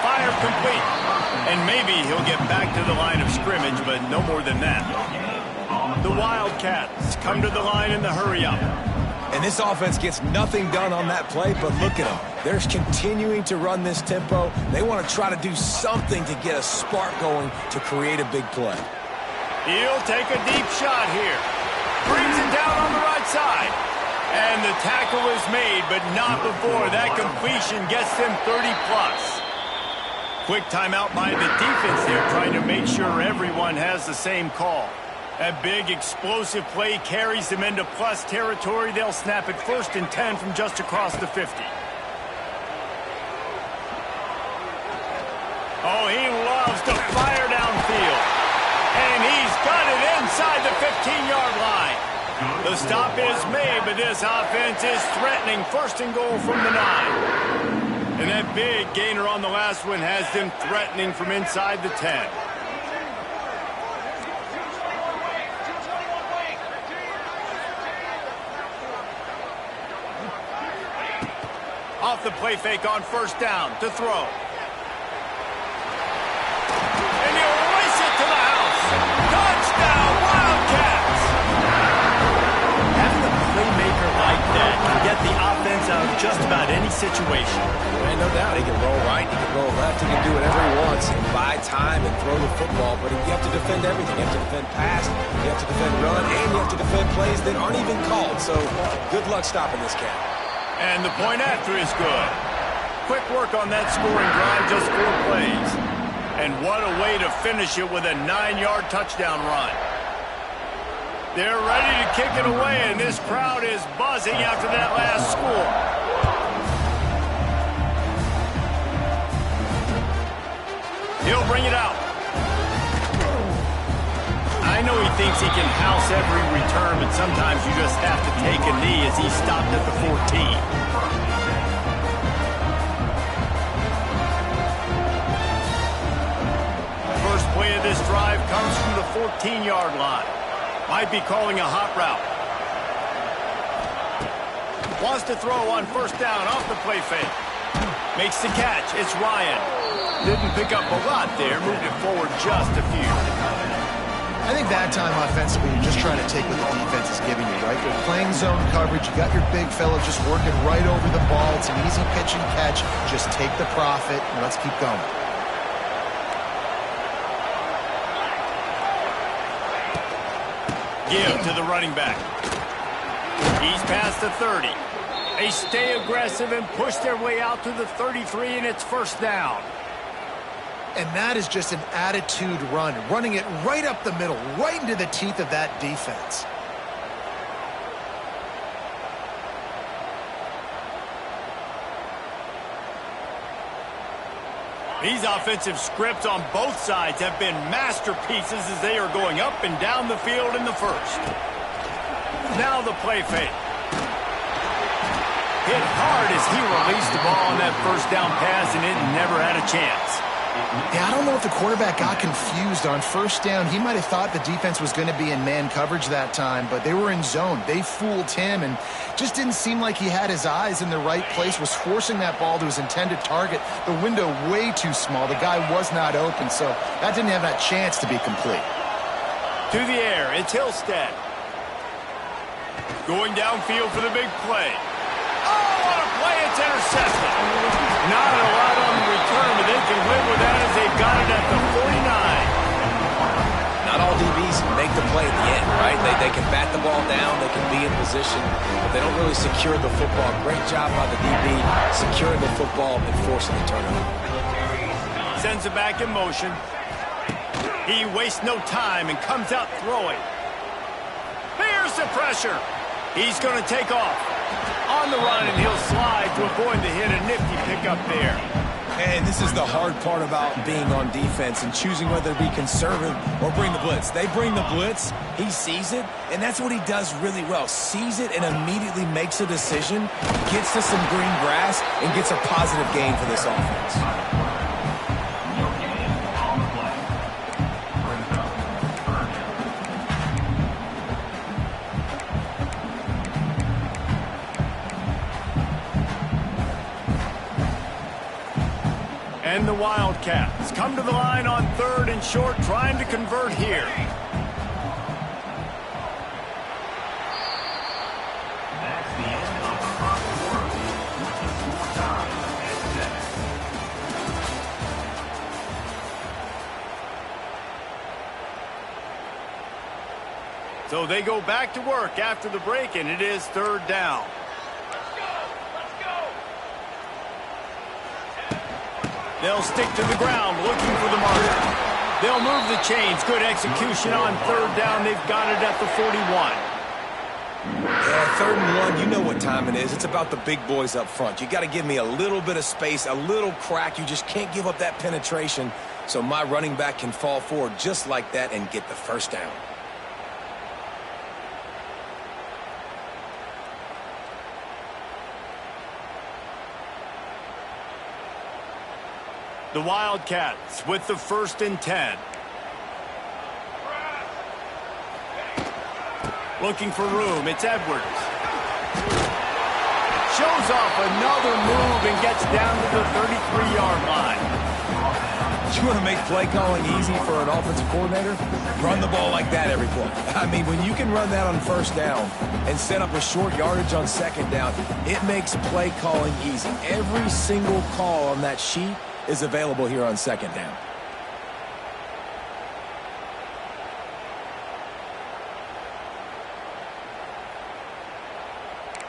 Fire complete. And maybe he'll get back to the line of scrimmage, but no more than that. The Wildcats come to the line in the hurry-up. And this offense gets nothing done on that play, but look at them. They're continuing to run this tempo. They want to try to do something to get a spark going to create a big play. He'll take a deep shot here. Brings it down on the right side. And the tackle is made, but not before that completion gets them 30-plus. Quick timeout by the defense there, trying to make sure everyone has the same call. That big explosive play carries them into plus territory. They'll snap it 1st and 10 from just across the 50. Oh, he loves to fire downfield. And he's got it inside the 15-yard line. The stop is made, but this offense is threatening 1st and goal from the 9. And that big gainer on the last one has them threatening from inside the 10. Off the play fake on 1st down to throw. And he'll race it to the house. Touchdown, Wildcats! Having a playmaker like that can get the offense out of just about any situation. And no doubt, he can roll right, he can roll left, he can do whatever he wants and buy time and throw the football, but you have to defend everything. You have to defend pass, you have to defend run, and you have to defend plays that aren't even called. So good luck stopping this cat. And the point after is good. Quick work on that scoring drive, just 4 plays. And what a way to finish it with a 9-yard touchdown run. They're ready to kick it away, and this crowd is buzzing after that last score. He'll bring it out. I know he thinks he can house every return, but sometimes you just have to take a knee as he stopped at the 14. First play of this drive comes from the 14-yard line. Might be calling a hot route. Wants to throw on 1st down off the play fake. Makes the catch. It's Ryan. Didn't pick up a lot there. Moved it forward just a few. I think that time offensively, you're just trying to take what the defense is giving you, right? You're playing zone coverage. You got your big fella just working right over the ball. It's an easy pitch and catch. Just take the profit, and let's keep going. Give to the running back. He's past the 30. They stay aggressive and push their way out to the 33, and it's 1st down. And that is just an attitude run, running it right up the middle, right into the teeth of that defense. These offensive scripts on both sides have been masterpieces as they are going up and down the field in the 1st. Now the play fake. Hit hard as he released the ball on that 1st down pass, and it never had a chance. Yeah, I don't know if the quarterback got confused on first down. He might have thought the defense was going to be in man coverage that time, but they were in zone. They fooled him and just didn't seem like he had his eyes in the right place, was forcing that ball to his intended target. The window way too small. The guy was not open, so that didn't have that chance to be complete. To the air, it's Hillstead. Going downfield for the big play. Oh, what a play, it's intercepted. Not a lot on the return, but they can live with that as they've got it at the 49. Not all DBs make the play at the end, right? They can bat the ball down, they can be in position, but they don't really secure the football. Great job by the DB securing the football and forcing the turnover. Sends it back in motion. He wastes no time and comes out throwing. Here's the pressure. He's going to take off. On the run, and he'll slide to avoid the hit. A nifty pickup there. And this is the hard part about being on defense and choosing whether to be conservative or bring the blitz. They bring the blitz, he sees it, and that's what he does really well. Sees it and immediately makes a decision, gets to some green grass, and gets a positive gain for this offense. And the Wildcats come to the line on 3rd and short, trying to convert here. That's the end of the first quarter. Score time at 7. So they go back to work after the break, and it is 3rd down. They'll stick to the ground, looking for the marker. They'll move the chains. Good execution on 3rd down. They've got it at the 41. Yeah, 3rd and 1, you know what time it is. It's about the big boys up front. You got to give me a little bit of space, a little crack. You just can't give up that penetration so my running back can fall forward just like that and get the first down. The Wildcats with the 1st and 10. Looking for room, it's Edwards. Shows off another move and gets down to the 33-yard line. You want to make play calling easy for an offensive coordinator? Run the ball like that every play. I mean, when you can run that on 1st down and set up a short yardage on 2nd down, it makes play calling easy. Every single call on that sheet is available here on 2nd down.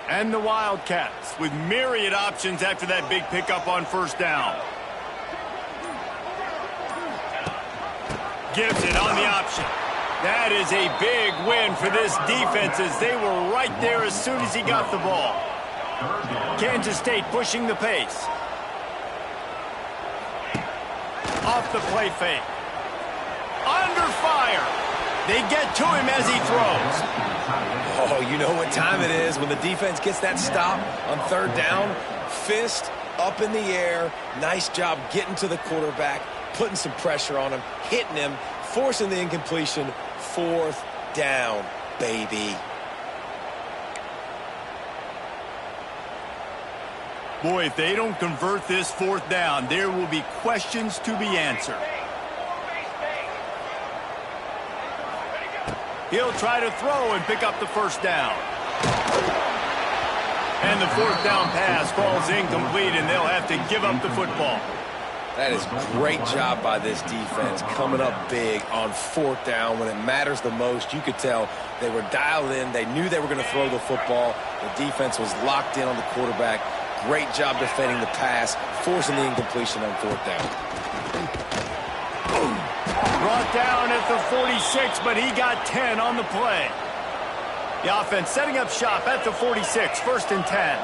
And the Wildcats with myriad options after that big pickup on 1st down. Gives it on the option. That is a big win for this defense as they were right there as soon as he got the ball. Kansas State pushing the pace. Off the play fake. Under fire. They get to him as he throws. Oh, you know what time it is when the defense gets that stop on 3rd down. Fist up in the air. Nice job getting to the quarterback, putting some pressure on him, hitting him, forcing the incompletion. 4th down, baby. Boy, if they don't convert this 4th down, there will be questions to be answered. He'll try to throw and pick up the 1st down. And the 4th down pass falls incomplete, and they'll have to give up the football. That is great job by this defense, coming up big on 4th down when it matters the most. You could tell they were dialed in. They knew they were going to throw the football. The defense was locked in on the quarterback. Great job defending the pass, forcing the incompletion on 4th down. Brought down at the 46, but he got 10 on the play. The offense setting up shop at the 46, 1st and 10.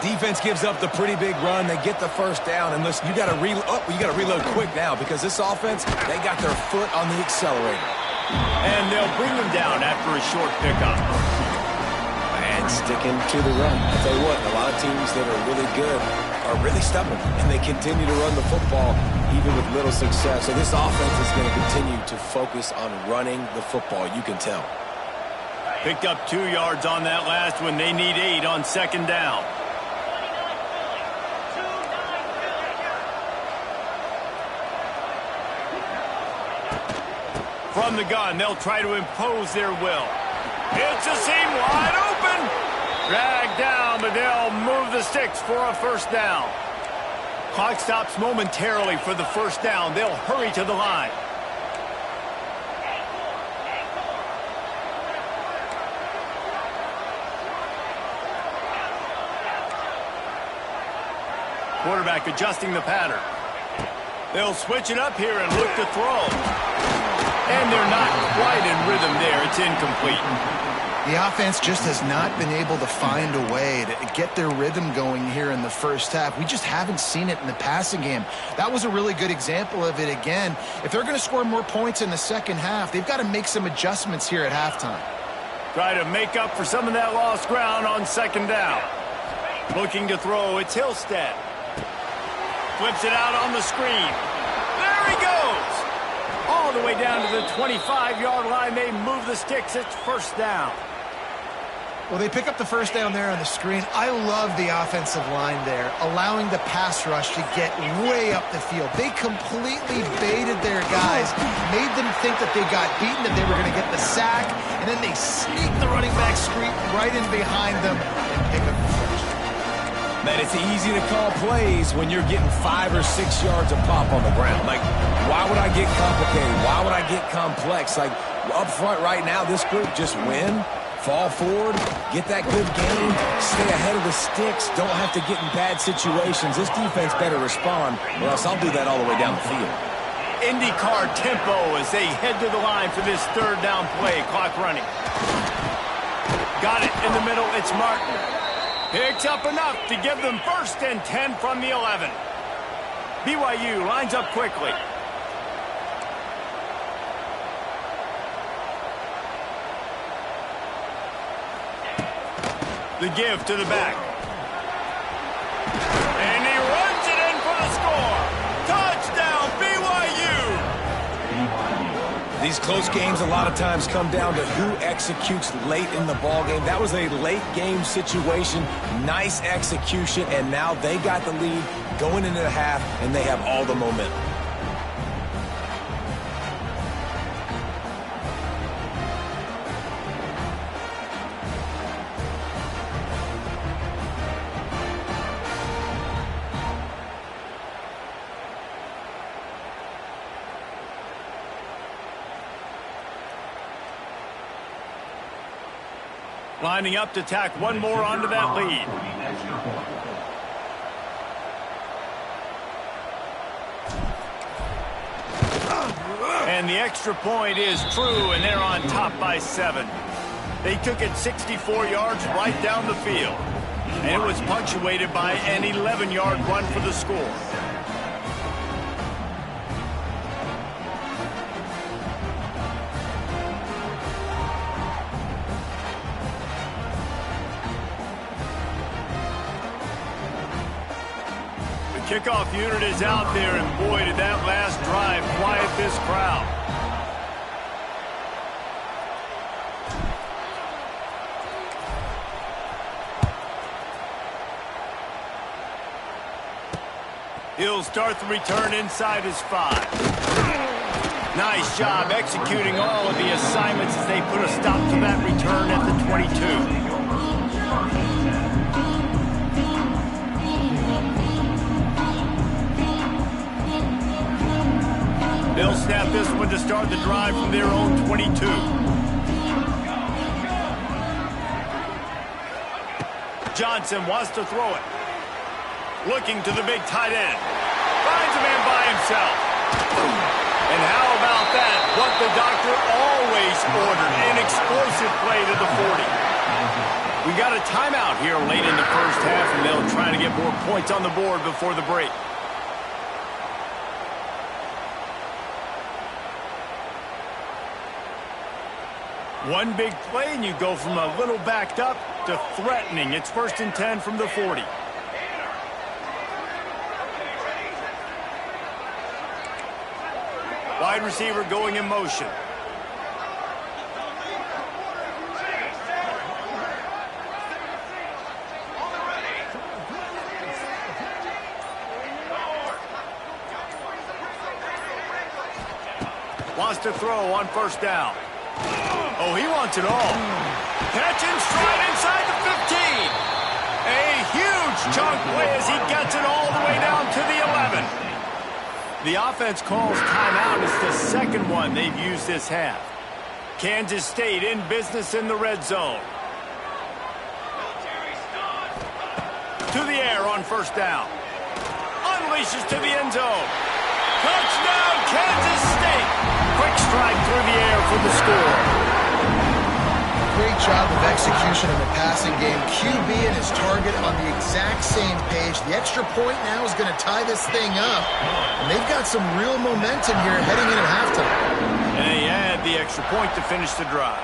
Defense gives up the pretty big run. They get the 1st down, and listen, you got to reload quick now because this offense, they got their foot on the accelerator. And they'll bring them down after a short pickup. And sticking to the run. I'll tell you what, a lot of teams that are really good are really stubborn, and they continue to run the football even with little success. So this offense is going to continue to focus on running the football. You can tell. Picked up 2 yards on that last one. They need 8 on second down. From the gun, they'll try to impose their will. It's a seam wide open. Dragged down, but they'll move the sticks for a first down. Clock stops momentarily for the first down. They'll hurry to the line. Quarterback adjusting the pattern. They'll switch it up here and look to throw. And they're not quite in rhythm there. It's incomplete. The offense just has not been able to find a way to get their rhythm going here in the first half. We just haven't seen it in the passing game. That was a really good example of it again. If they're going to score more points in the second half, they've got to make some adjustments here at halftime. Try to make up for some of that lost ground on second down. Looking to throw, it's Hillstead. Flips it out on the screen. There he goes! All the way down to the 25-yard line. They move the sticks. It's first down. Well, they pick up the first down there on the screen. I love the offensive line there, allowing the pass rush to get way up the field. They completely baited their guys, made them think that they got beaten, that they were going to get the sack, and then they sneak the running back screen right in behind them and pick up the first. Man, it's easy to call plays when you're getting 5 or 6 yards of pop on the ground. Like, why would I get complicated? Why would I get complex? Like, up front right now, this group just win. Fall forward, get that good game, stay ahead of the sticks, don't have to get in bad situations. This defense better respond, or else I'll do that all the way down the field. IndyCar tempo as they head to the line for this third down play. Clock running. Got it in the middle. It's Martin. Picks up enough to give them first and 10 from the 11. BYU lines up quickly. The give to the back. And he runs it in for the score. Touchdown, BYU! These close games a lot of times come down to who executes late in the ball game. That was a late game situation. Nice execution, and now they got the lead going into the half, and they have all the momentum. Lining up to tack one more onto that lead. And the extra point is true, and they're on top by 7. They took it 64 yards right down the field. And it was punctuated by an 11-yard run for the score. Kickoff unit is out there, and boy, did that last drive quiet this crowd. He'll start the return inside his 5. Nice job executing all of the assignments as they put a stop to that return at the 22. They'll snap this one to start the drive from their own 22. Johnson wants to throw it. Looking to the big tight end. Finds a man by himself. And how about that? What the doctor always ordered. An explosive play to the 40. We got a timeout here late in the first half, and they'll try to get more points on the board before the break. One big play, and you go from a little backed up to threatening. It's 1st and 10 from the 40. Wide receiver going in motion. Wants to throw on 1st down. Oh, he wants it all. Catch and stride inside the 15. A huge chunk play as he gets it all the way down to the 11. The offense calls timeout. It's the second one they've used this half. Kansas State in business in the red zone. To the air on 1st down. Unleashes to the end zone. Touchdown, Kansas State. Quick strike through the air for the score. Great job of execution in the passing game. QB and his target on the exact same page. The extra point now is going to tie this thing up. And they've got some real momentum here heading in at halftime. And they add the extra point to finish the drive.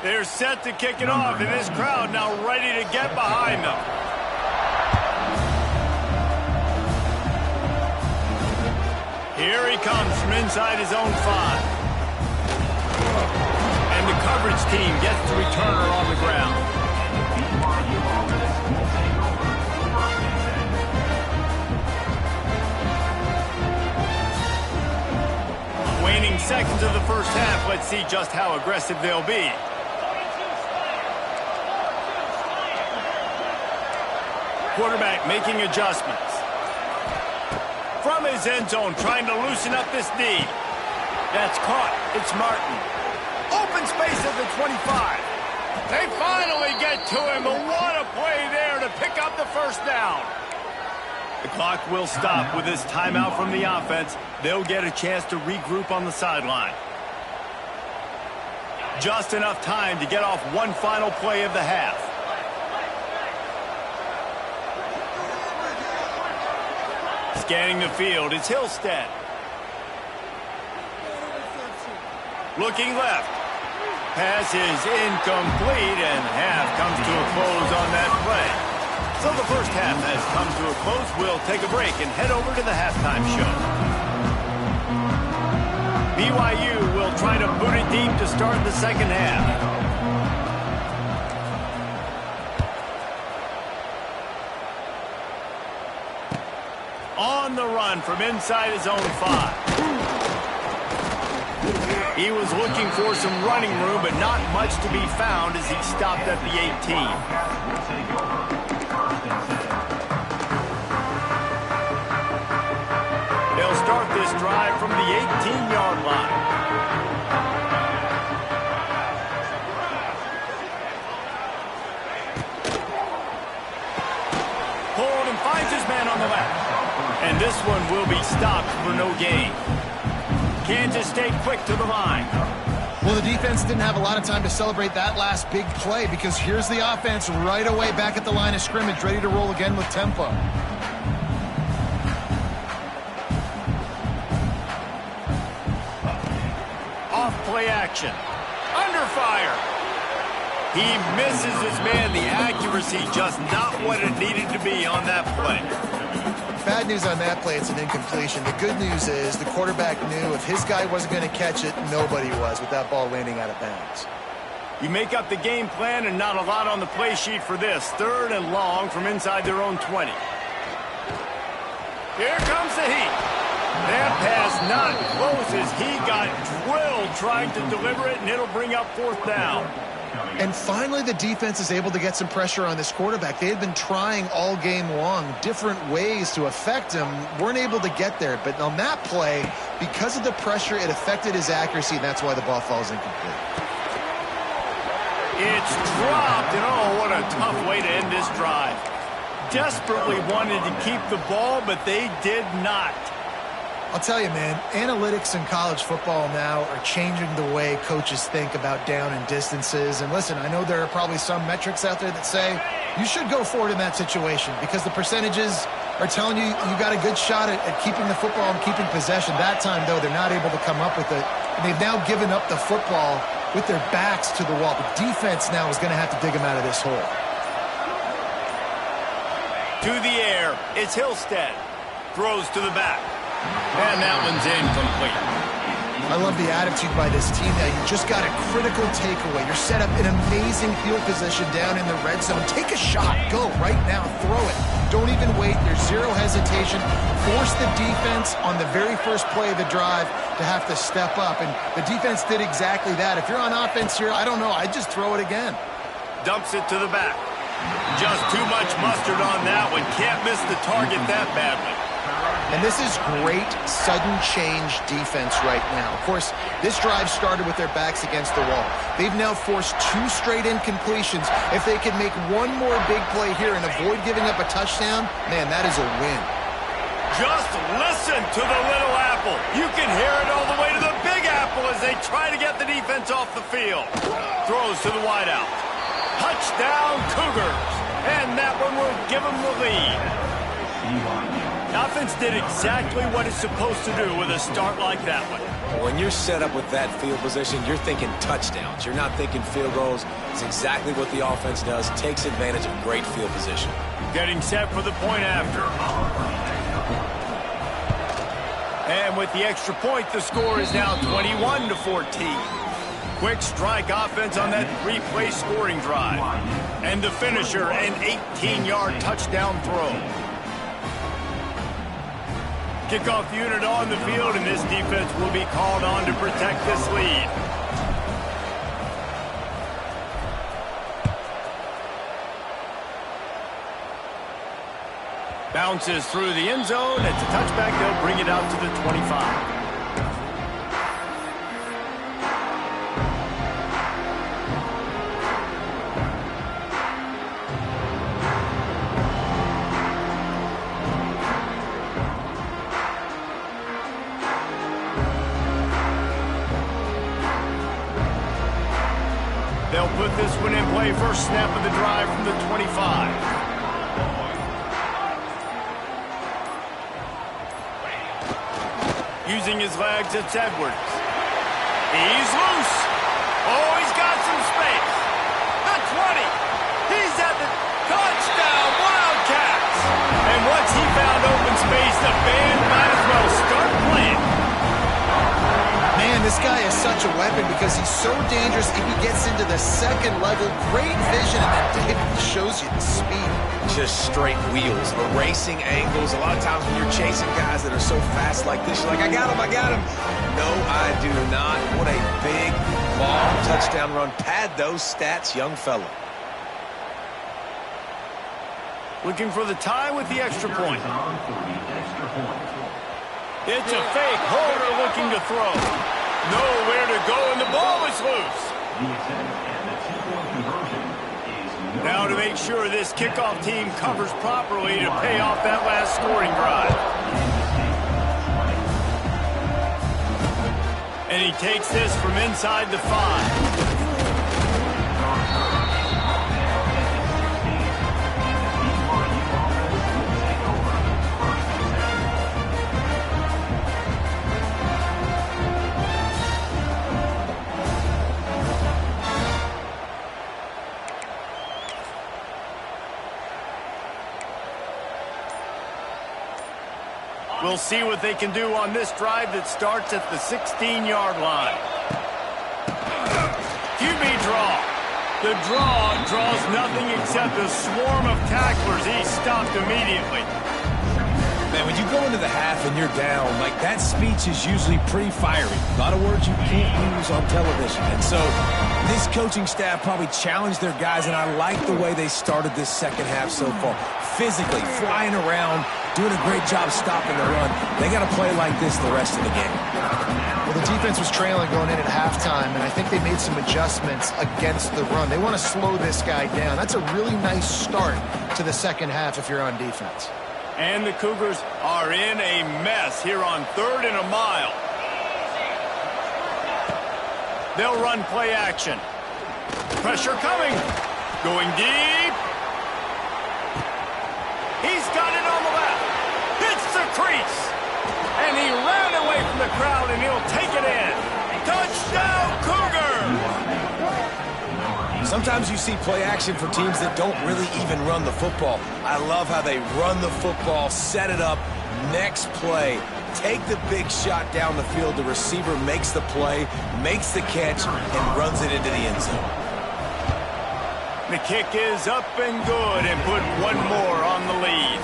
They're set to kick it off, and this crowd now ready to get behind them. Here he comes from inside his own 5. And the coverage team gets the returner on the ground. Waning seconds of the first half. Let's see just how aggressive they'll be. Quarterback making adjustments. From his end zone, trying to loosen up this D. That's caught. It's Martin. Open space at the 25. They finally get to him, but what a play there to pick up the 1st down. The clock will stop with this timeout from the offense. They'll get a chance to regroup on the sideline. Just enough time to get off one final play of the half. Scanning the field, it's Hillstead. Looking left. Pass is incomplete, and half comes to a close on that play. So the first half has come to a close. We'll take a break and head over to the halftime show. BYU will try to boot it deep to start the second half. On the run from inside his own 5. He was looking for some running room, but not much to be found as he stopped at the 18. They'll start this drive from the 18-yard line. Pulled and finds his man on the left. And this one will be stopped for no gain. Kansas State quick to the line. Well, the defense didn't have a lot of time to celebrate that last big play because here's the offense right away back at the line of scrimmage, ready to roll again with tempo. Off play action. Under fire. He misses his man. The accuracy just not what it needed to be on that play. Bad news on that play, it's an incompletion. The good news is the quarterback knew if his guy wasn't going to catch it, nobody was with that ball landing out of bounds. You make up the game plan and not a lot on the play sheet for this. 3rd and long from inside their own 20. Here comes the heat. That pass not close as he got drilled trying to deliver it, and it'll bring up 4th down. And finally, the defense is able to get some pressure on this quarterback. They had been trying all game long different ways to affect him, weren't able to get there. But on that play, because of the pressure, it affected his accuracy, and that's why the ball falls incomplete. It's dropped, and oh, what a tough way to end this drive. Desperately wanted to keep the ball, but they did not. I'll tell you, man, analytics in college football now are changing the way coaches think about down and distances. And listen, I know there are probably some metrics out there that say You should go for it in that situation because the percentages are telling you you got a good shot at keeping the football and keeping possession. That time, though, they're not able to come up with it. And they've now given up the football with their backs to the wall. The defense now is going to have to dig them out of this hole. To the air, it's Hillstead. Throws to the back. And that one's incomplete. I love the attitude by this team now. You just got a critical takeaway. You're set up in amazing field position down in the red zone. Take a shot. Go right now. Throw it. Don't even wait. There's zero hesitation. Force the defense on the very first play of the drive to have to step up. And the defense did exactly that. If you're on offense here, I don't know. I'd just throw it again. Dumps it to the back. Just too much mustard on that one. Can't miss the target that badly. And this is great sudden change defense right now. Of course, this drive started with their backs against the wall. They've now forced 2 straight incompletions. If they can make one more big play here and avoid giving up a touchdown, man, that is a win. Just listen to the little apple. You can hear it all the way to the big apple as they try to get the defense off the field. Throws to the wideout. Touchdown Cougars. And that one will give them the lead. Offense did exactly what it's supposed to do with a start like that one. When you're set up with that field position, you're thinking touchdowns. You're not thinking field goals. It's exactly what the offense does. Takes advantage of great field position. Getting set for the point after. And with the extra point, the score is now 21-14. Quick strike offense on that 3-play scoring drive. And the finisher, an 18-yard touchdown throw. Kickoff unit on the field, and this defense will be called on to protect this lead. Bounces through the end zone. It's a touchback. They'll bring it out to the 25. They'll put this one in play. First snap of the drive from the 25. Using his legs, it's Edwards. He's loose. Oh, he's got some space. The 20. He's at the touchdown. Wildcats. And once he found open space, the band might as well start playing. Man, this guy is such a weapon because he's so dangerous if he gets into the second level. Great vision, and then David shows you the speed. Just straight wheels, erasing angles. A lot of times when you're chasing guys that are so fast like this, you're like, I got him, I got him. No, I do not. What a big, long touchdown run. Pad those stats, young fella. Looking for the tie with the extra point. It's a fake. Holder looking to throw. Nowhere to go, and the ball is loose. Now to make sure this kickoff team covers properly to pay off that last scoring drive. And he takes this from inside the 5. We'll see what they can do on this drive that starts at the 16-yard line. QB draw. The draw draws nothing except a swarm of tacklers. He's stopped immediately. Man, when you go into the half and you're down, like that speech is usually pretty fiery. A lot of words you can't use on television. And so this coaching staff probably challenged their guys, and I like the way they started this second half so far. Physically, flying around, doing a great job stopping the run. They got to play like this the rest of the game. Well, the defense was trailing going in at halftime, and I think they made some adjustments against the run. They want to slow this guy down. That's a really nice start to the second half if you're on defense. And the Cougars are in a mess here on 3rd and a mile. They'll run play action. Pressure coming. Going deep. He's got it on the left. Hits the crease. And he ran away from the crowd, and he'll take it in. Touchdown, Cougar! Sometimes you see play action for teams that don't really even run the football. I love how they run the football, set it up, next play, take the big shot down the field. The receiver makes the play, makes the catch, and runs it into the end zone. The kick is up and good, and put one more on the lead.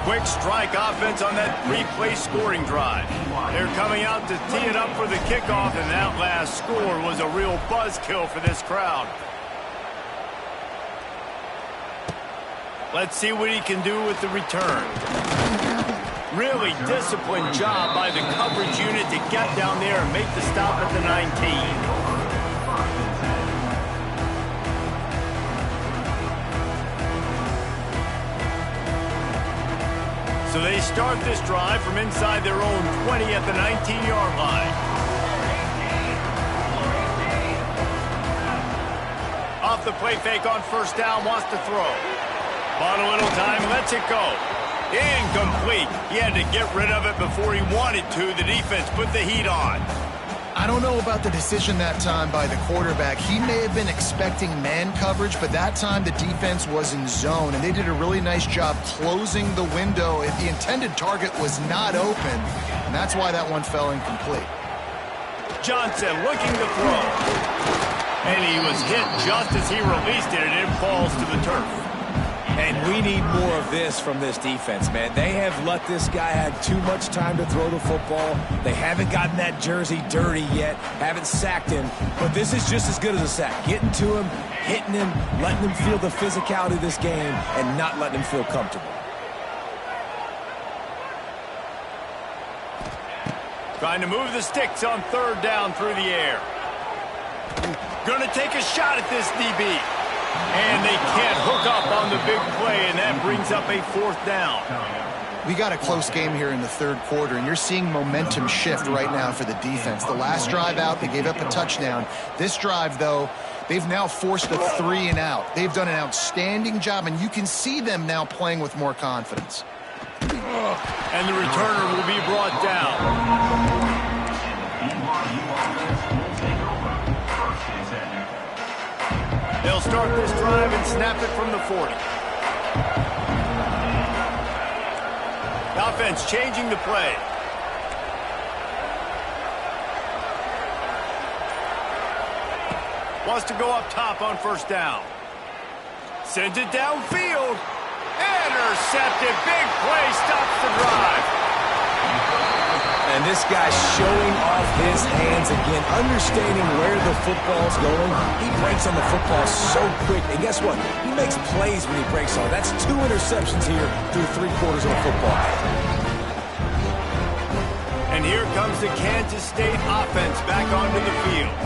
Quick strike offense on that three-play scoring drive. They're coming out to tee it up for the kickoff, and that last score was a real buzzkill for this crowd. Let's see what he can do with the return. Really disciplined job by the coverage unit to get down there and make the stop at the 19. So they start this drive from inside their own 20 at the 19-yard line. Off the play fake on first down, wants to throw. Bought a little time, lets it go. Incomplete. He had to get rid of it before he wanted to. The defense put the heat on. I don't know about the decision that time by the quarterback. He may have been expecting man coverage, but that time the defense was in zone, and they did a really nice job closing the window. If the intended target was not open, and that's why that one fell incomplete. Johnson looking to throw. And he was hit just as he released it, and it falls to the turf. And we need more of this from this defense, man. They have let this guy have too much time to throw the football. They haven't gotten that jersey dirty yet, haven't sacked him. But this is just as good as a sack. Getting to him, hitting him, letting him feel the physicality of this game, and not letting him feel comfortable. Trying to move the sticks on third down through the air. Going to take a shot at this DB. And they can't hook up on the big play, and that brings up a fourth down. We got a close game here in the third quarter, and you're seeing momentum shift right now for the defense. The last drive out, they gave up a touchdown. This drive, though, they've now forced a 3 and out. They've done an outstanding job, and you can see them now playing with more confidence. And the returner will be brought down. They'll start this drive and snap it from the 40. The offense changing the play. Wants to go up top on first down. Sends it downfield. Intercepted. Big play. Stops the drive. And this guy's showing off his hands again, understanding where the football's going. He breaks on the football so quick. And guess what? He makes plays when he breaks on. That's 2 interceptions here through 3 quarters of a football. And here comes the Kansas State offense back onto the field.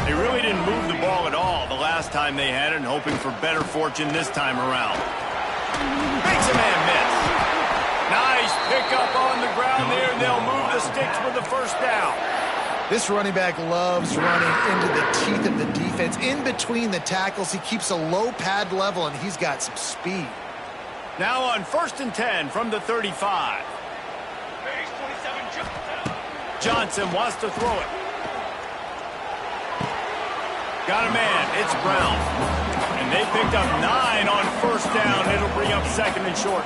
They really didn't move the ball at all the last time they had it, and hoping for better fortune this time around. Makes a man miss. Nice pickup on the ground there, and they'll move the sticks for the first down. This running back loves running into the teeth of the defense. In between the tackles, he keeps a low pad level, and he's got some speed. Now on 1st and 10 from the 35. Johnson wants to throw it. Got a man. It's Brown. And they picked up 9 on first down. It'll bring up 2nd and short.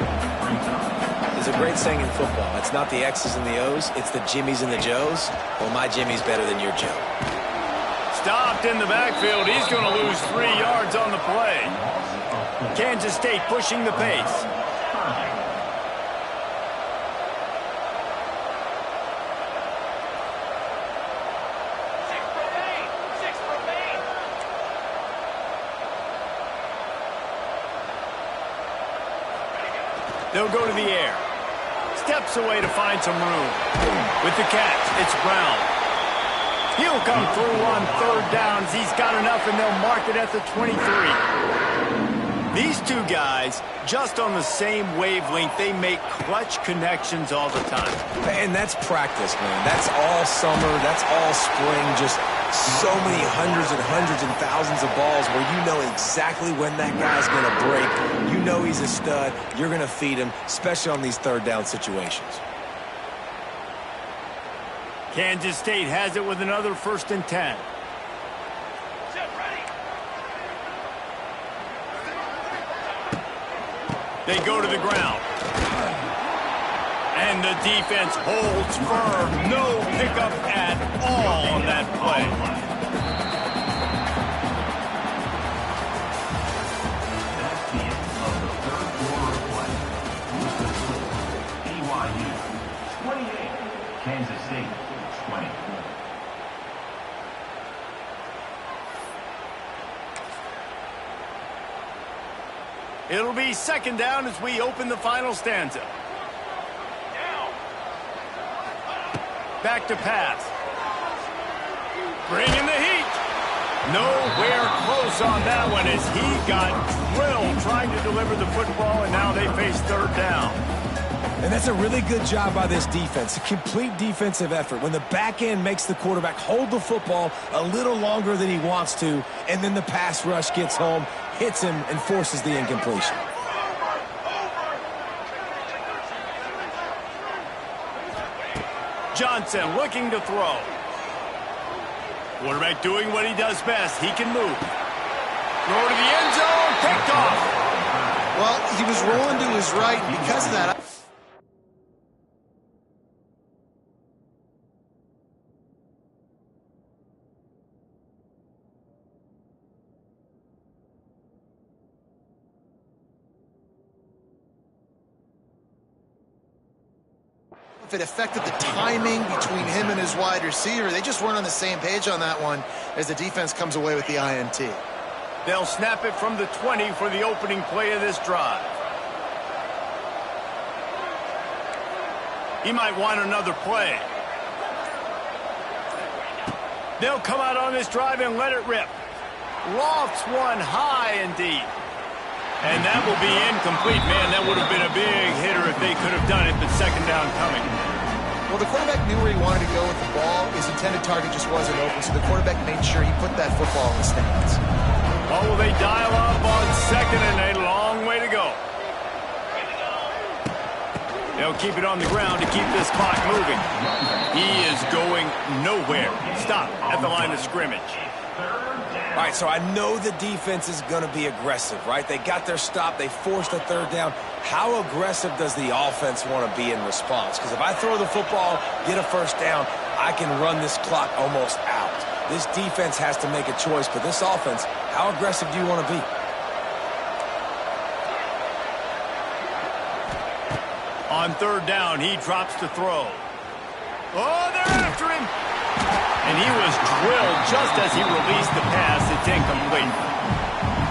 There's a great saying in football. It's not the X's and the O's. It's the Jimmies and the Joes. Well, my Jimmy's better than your Joe. Stopped in the backfield. He's going to lose 3 yards on the play. Kansas State pushing the pace. They'll go to the air. Steps away to find some room. With the catch, it's Brown. He'll come through on 3rd downs. He's got enough, and they'll mark it at the 23. These 2 guys, just on the same wavelength, they make clutch connections all the time. And that's practice, man. That's all summer. That's all spring. Just so many hundreds and thousands of balls where you know exactly when that guy's going to break. You know he's a stud. You're going to feed him, especially on these third down situations. Kansas State has it with another 1st and 10. They go to the ground. And the defense holds firm. No pickup at all on that play. That's the end of the third quarter of play. BYU 28, Kansas State 24. It'll be 2nd down as we open the final stanza. Back to pass. Bringing the heat. Nowhere close on that one as he got drilled trying to deliver the football, and now they face 3rd down. And that's a really good job by this defense, a complete defensive effort. When the back end makes the quarterback hold the football a little longer than he wants to, and then the pass rush gets home, hits him, and forces the incompletion. Johnson looking to throw. Quarterback doing what he does best. He can move. Throw to the end zone. Picked off. Well, he was rolling to his right, and because of that, if it affected the timing between him and his wide receiver. They just weren't on the same page on that one as the defense comes away with the INT. They'll snap it from the 20 for the opening play of this drive. He might want another play. They'll come out on this drive and let it rip. Lofts one high and deep. And that will be incomplete. Man, that would have been a big hitter if they could have done it, but 2nd down coming. Well, the quarterback knew where he wanted to go with the ball. His intended target just wasn't open, so the quarterback made sure he put that football in the stands. Oh, will they dial up on 2nd and a long way to go? They'll keep it on the ground to keep this clock moving. He is going nowhere. Stop at the line of scrimmage. All right, so I know the defense is going to be aggressive, right? They got their stop. They forced a 3rd down. How aggressive does the offense want to be in response? Because if I throw the football, get a 1st down, I can run this clock almost out. This defense has to make a choice, but this offense, how aggressive do you want to be? On 3rd down, he drops to throw. Oh, they're after him. And he was drilled just as he released the pass. It's incomplete.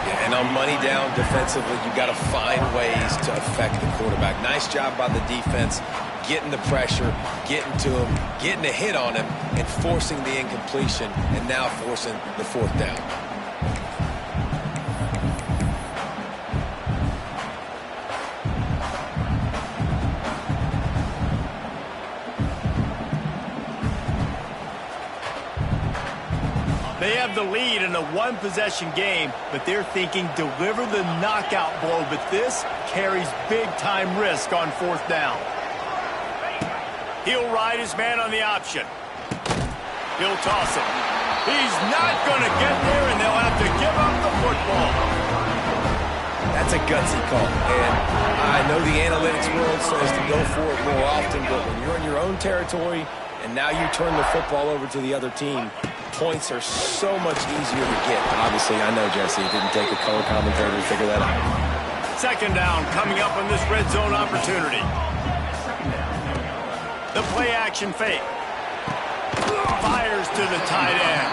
Yeah, and on money down defensively, you got to find ways to affect the quarterback. Nice job by the defense, getting the pressure, getting to him, getting a hit on him, and forcing the incompletion, and now forcing the 4th down. They have the lead in a 1-possession game, but they're thinking deliver the knockout blow, but this carries big-time risk on 4th down. He'll ride his man on the option. He'll toss it. He's not going to get there, and they'll have to give up the football. That's a gutsy call, and I know the analytics world says to go for it more often, but when you're in your own territory and now you turn the football over to the other team, points are so much easier to get. Obviously, I know, Jesse, it didn't take a color commentator to figure that out. 2nd down coming up on this red zone opportunity. The play action fake. Fires to the tight end.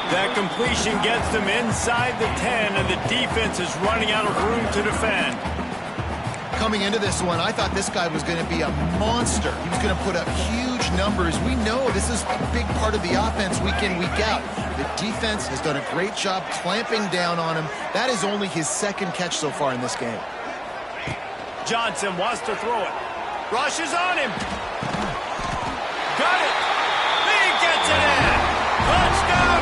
That completion gets them inside the 10, and the defense is running out of room to defend. Coming into this one, I thought this guy was going to be a monster. He was going to put up huge numbers. We know this is a big part of the offense week in, week out. The defense has done a great job clamping down on him. That is only his 2nd catch so far in this game. Johnson wants to throw it. Rushes on him. Got it. He gets it in. Touchdown,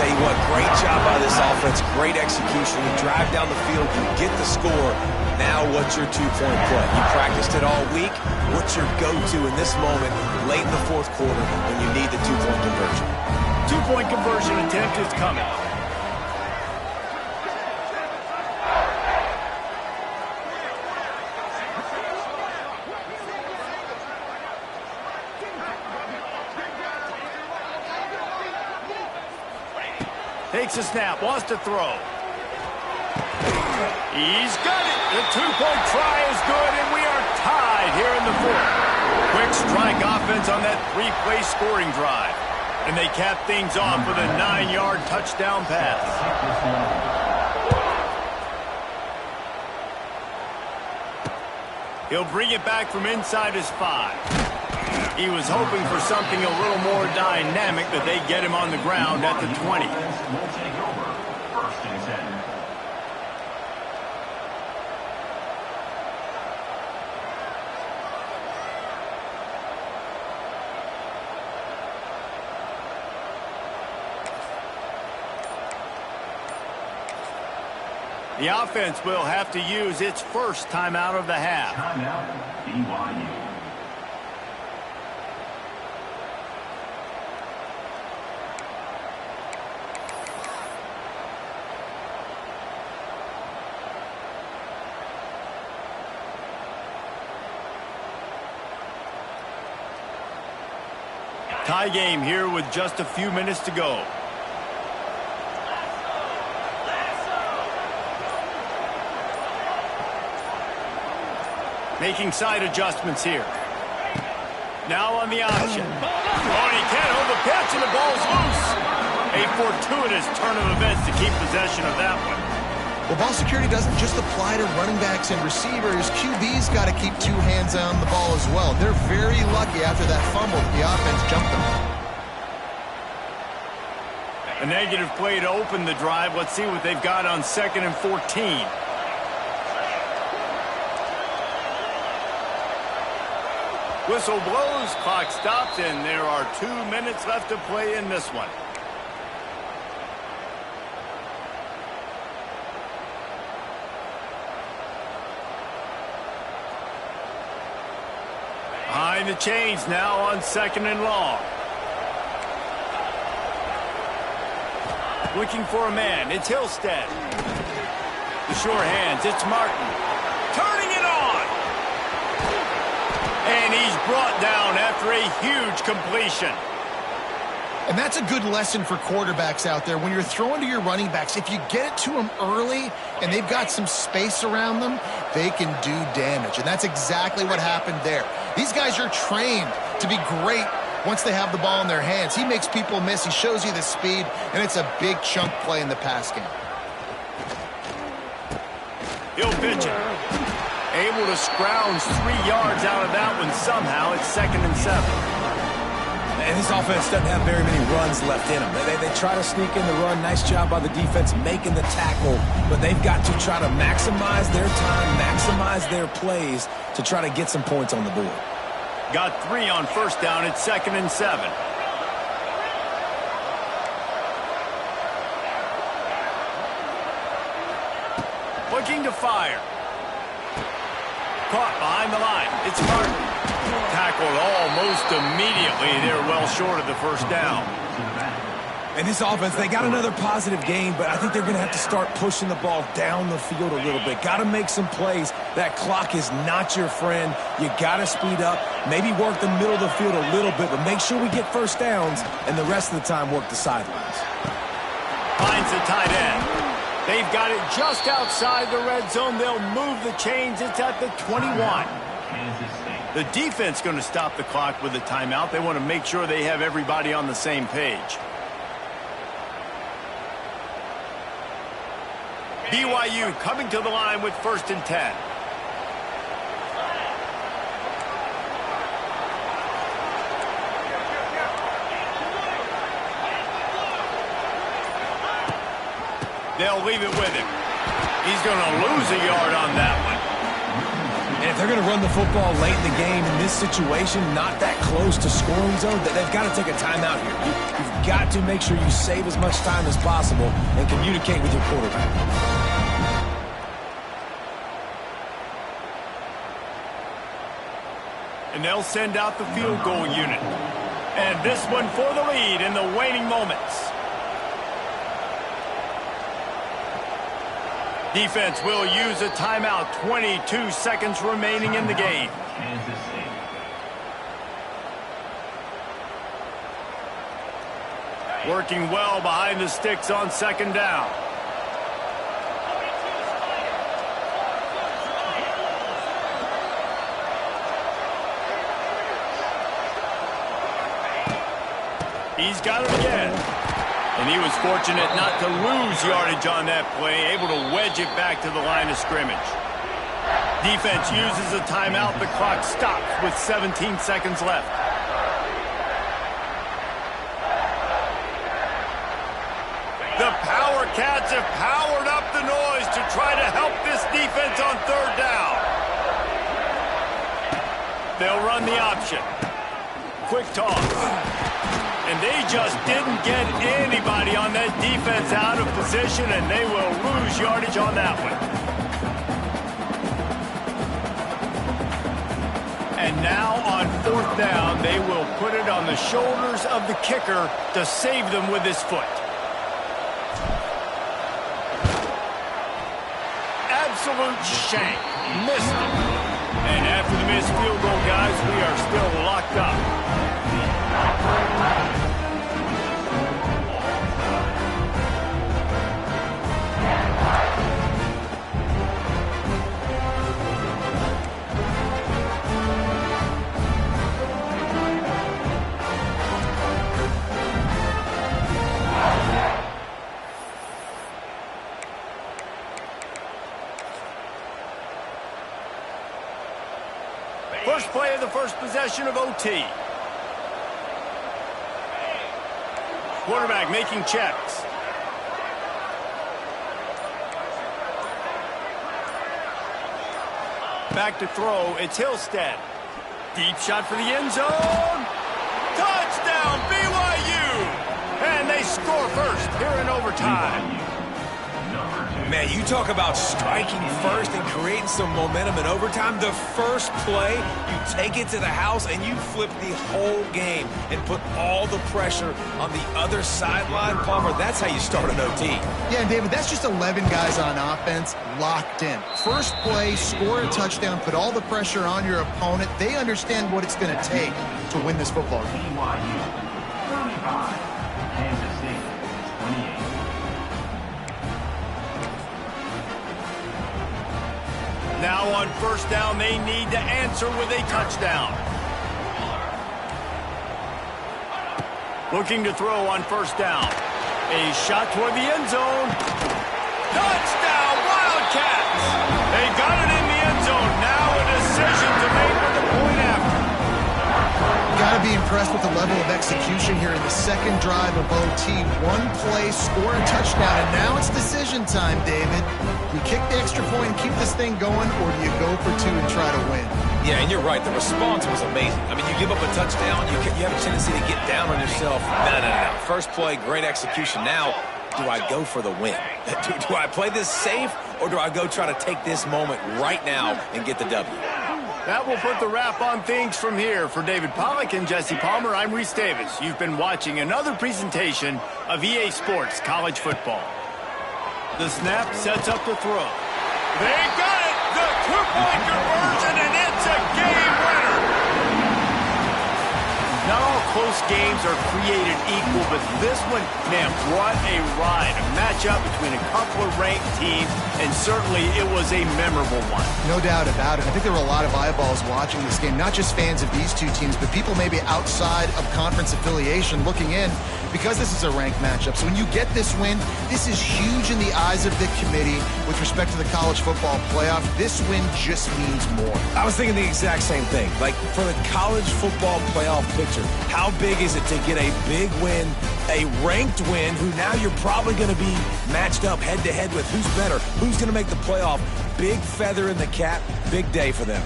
tell you what, great job by this offense, great execution. You drive down the field, you get the score. Now what's your two-point play? You practiced it all week. What's your go-to in this moment, late in the fourth quarter, when you need the two-point conversion? Two-point conversion attempt is coming. Takes a snap, wants to throw. He's got it. The two-point try is good, and we are tied here in the fourth. Quick strike offense on that three-play scoring drive. And they cap things off with a 9-yard touchdown pass. He'll bring it back from inside his 5. He was hoping for something a little more dynamic, but they get him on the ground at the 20. Will take over. First and 10. The offense will have to use its first timeout of the half. Timeout, BYU. Tie game here with just a few minutes to go. Making side adjustments here. Now on the option. Oh, and he can't hold the pitch, and the ball's loose. A fortuitous turn of events to keep possession of that one. Well, ball security doesn't just apply to running backs and receivers. QB's got to keep two hands on the ball as well. They're very lucky after that fumble that the offense jumped them. A negative play to open the drive. Let's see what they've got on 2nd and 14. Whistle blows, clock stops, and there are 2 minutes left to play in this one. Behind the chains now on 2nd and long. Looking for a man. It's Hillstead. The sure hands. It's Martin. Turning it on. And he's brought down after a huge completion. And that's a good lesson for quarterbacks out there. When you're throwing to your running backs, if you get it to them early and they've got some space around them, they can do damage. And that's exactly what happened there. These guys are trained to be great once they have the ball in their hands. He makes people miss. He shows you the speed, and it's a big chunk play in the pass game. He'll pitch it. Able to scrounge 3 yards out of that one somehow. It's 2nd and 7. And this offense doesn't have very many runs left in them. They try to sneak in the run. Nice job by the defense making the tackle. But they've got to try to maximize their time, maximize their plays to try to get some points on the board. Got 3 on 1st down. It's 2nd and 7. Looking to fire. Caught behind the line. It's Martin. Tackled almost immediately. They're well short of the 1st down. And this offense, they got another positive game, but I think they're going to have to start pushing the ball down the field a little bit. Got to make some plays. That clock is not your friend. You got to speed up, maybe work the middle of the field a little bit, but make sure we get 1st downs, and the rest of the time work the sidelines. Finds the tight end. They've got it just outside the red zone. They'll move the chains. It's at the 21. The defense going to stop the clock with a timeout. They want to make sure they have everybody on the same page. BYU coming to the line with 1st and 10. They'll leave it with him. He's going to lose a yard on that one. And if they're going to run the football late in the game in this situation, not that close to scoring zone, they've got to take a timeout here. You've got to make sure you save as much time as possible and communicate with your quarterback. And they'll send out the field goal unit. And this one for the lead in the waning moments. Defense will use a timeout. 22 seconds remaining in the game. Kansas City. Working well behind the sticks on second down. He's got it again. And he was fortunate not to lose yardage on that play, able to wedge it back to the line of scrimmage. Defense uses a timeout. The clock stops with 17 seconds left. The Power Cats have powered up the noise to try to help this defense on third down. They'll run the option. Quick toss. And they just didn't get anybody on that defense out of position, and they will lose yardage on that one. And now on fourth down, they will put it on the shoulders of the kicker to save them with his foot. Absolute shank. Missed it. And after the missed field goal, guys, we are still locked up. First play of the first possession of OT. Quarterback making checks. Back to throw. It's Hillstead. Deep shot for the end zone. Touchdown, BYU! And they score first here in overtime. Man, you talk about striking first and creating some momentum in overtime. The first play, you take it to the house and you flip the whole game and put all the pressure on the other sideline. Palmer, that's how you start an OT. Yeah, David, that's just 11 guys on offense locked in. First play, score a touchdown, put all the pressure on your opponent. They understand what it's going to take to win this football game. BYU 35, Kansas City 28. Now on first down, they need to answer with a touchdown. Looking to throw on first down. A shot toward the end zone. Touchdown, Wildcats! They got it in the end zone. Now a decision to make with the point after. Got to be impressed with the level of execution here in the second drive of OT. One play, score a touchdown, and now it's decision time, David. Do you kick the extra point and keep this thing going, or do you go for two and try to win? Yeah, and you're right. The response was amazing. I mean, you give up a touchdown, you have a tendency to get down on yourself. No. First play, great execution. Now, do I go for the win? Do I play this safe, or do I go try to take this moment right now and get the W? That will put the wrap on things from here. For David Pollack and Jesse Palmer, I'm Reese Davis. You've been watching another presentation of EA Sports College Football. The snap sets up the throw. They got it! The two-point conversion, and it's a game winner! Not all close games are created equal, but this one, man, what a ride. A matchup between a couple of ranked teams, and certainly it was a memorable one. No doubt about it. I think there were a lot of eyeballs watching this game, not just fans of these two teams, but people maybe outside of conference affiliation looking in because this is a ranked matchup. So when you get this win, this is huge in the eyes of the committee with respect to the college football playoff. This win just means more. I was thinking the exact same thing. Like, for the college football playoff picture, how big is it to get a big win, a ranked win, who now you're probably going to be matched up head-to-head with who's better, who's going to make the playoff. Big feather in the cap, big day for them.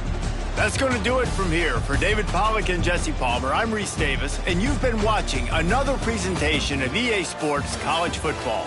That's going to do it from here. For David Pollack and Jesse Palmer, I'm Reese Davis, and you've been watching another presentation of EA Sports College Football.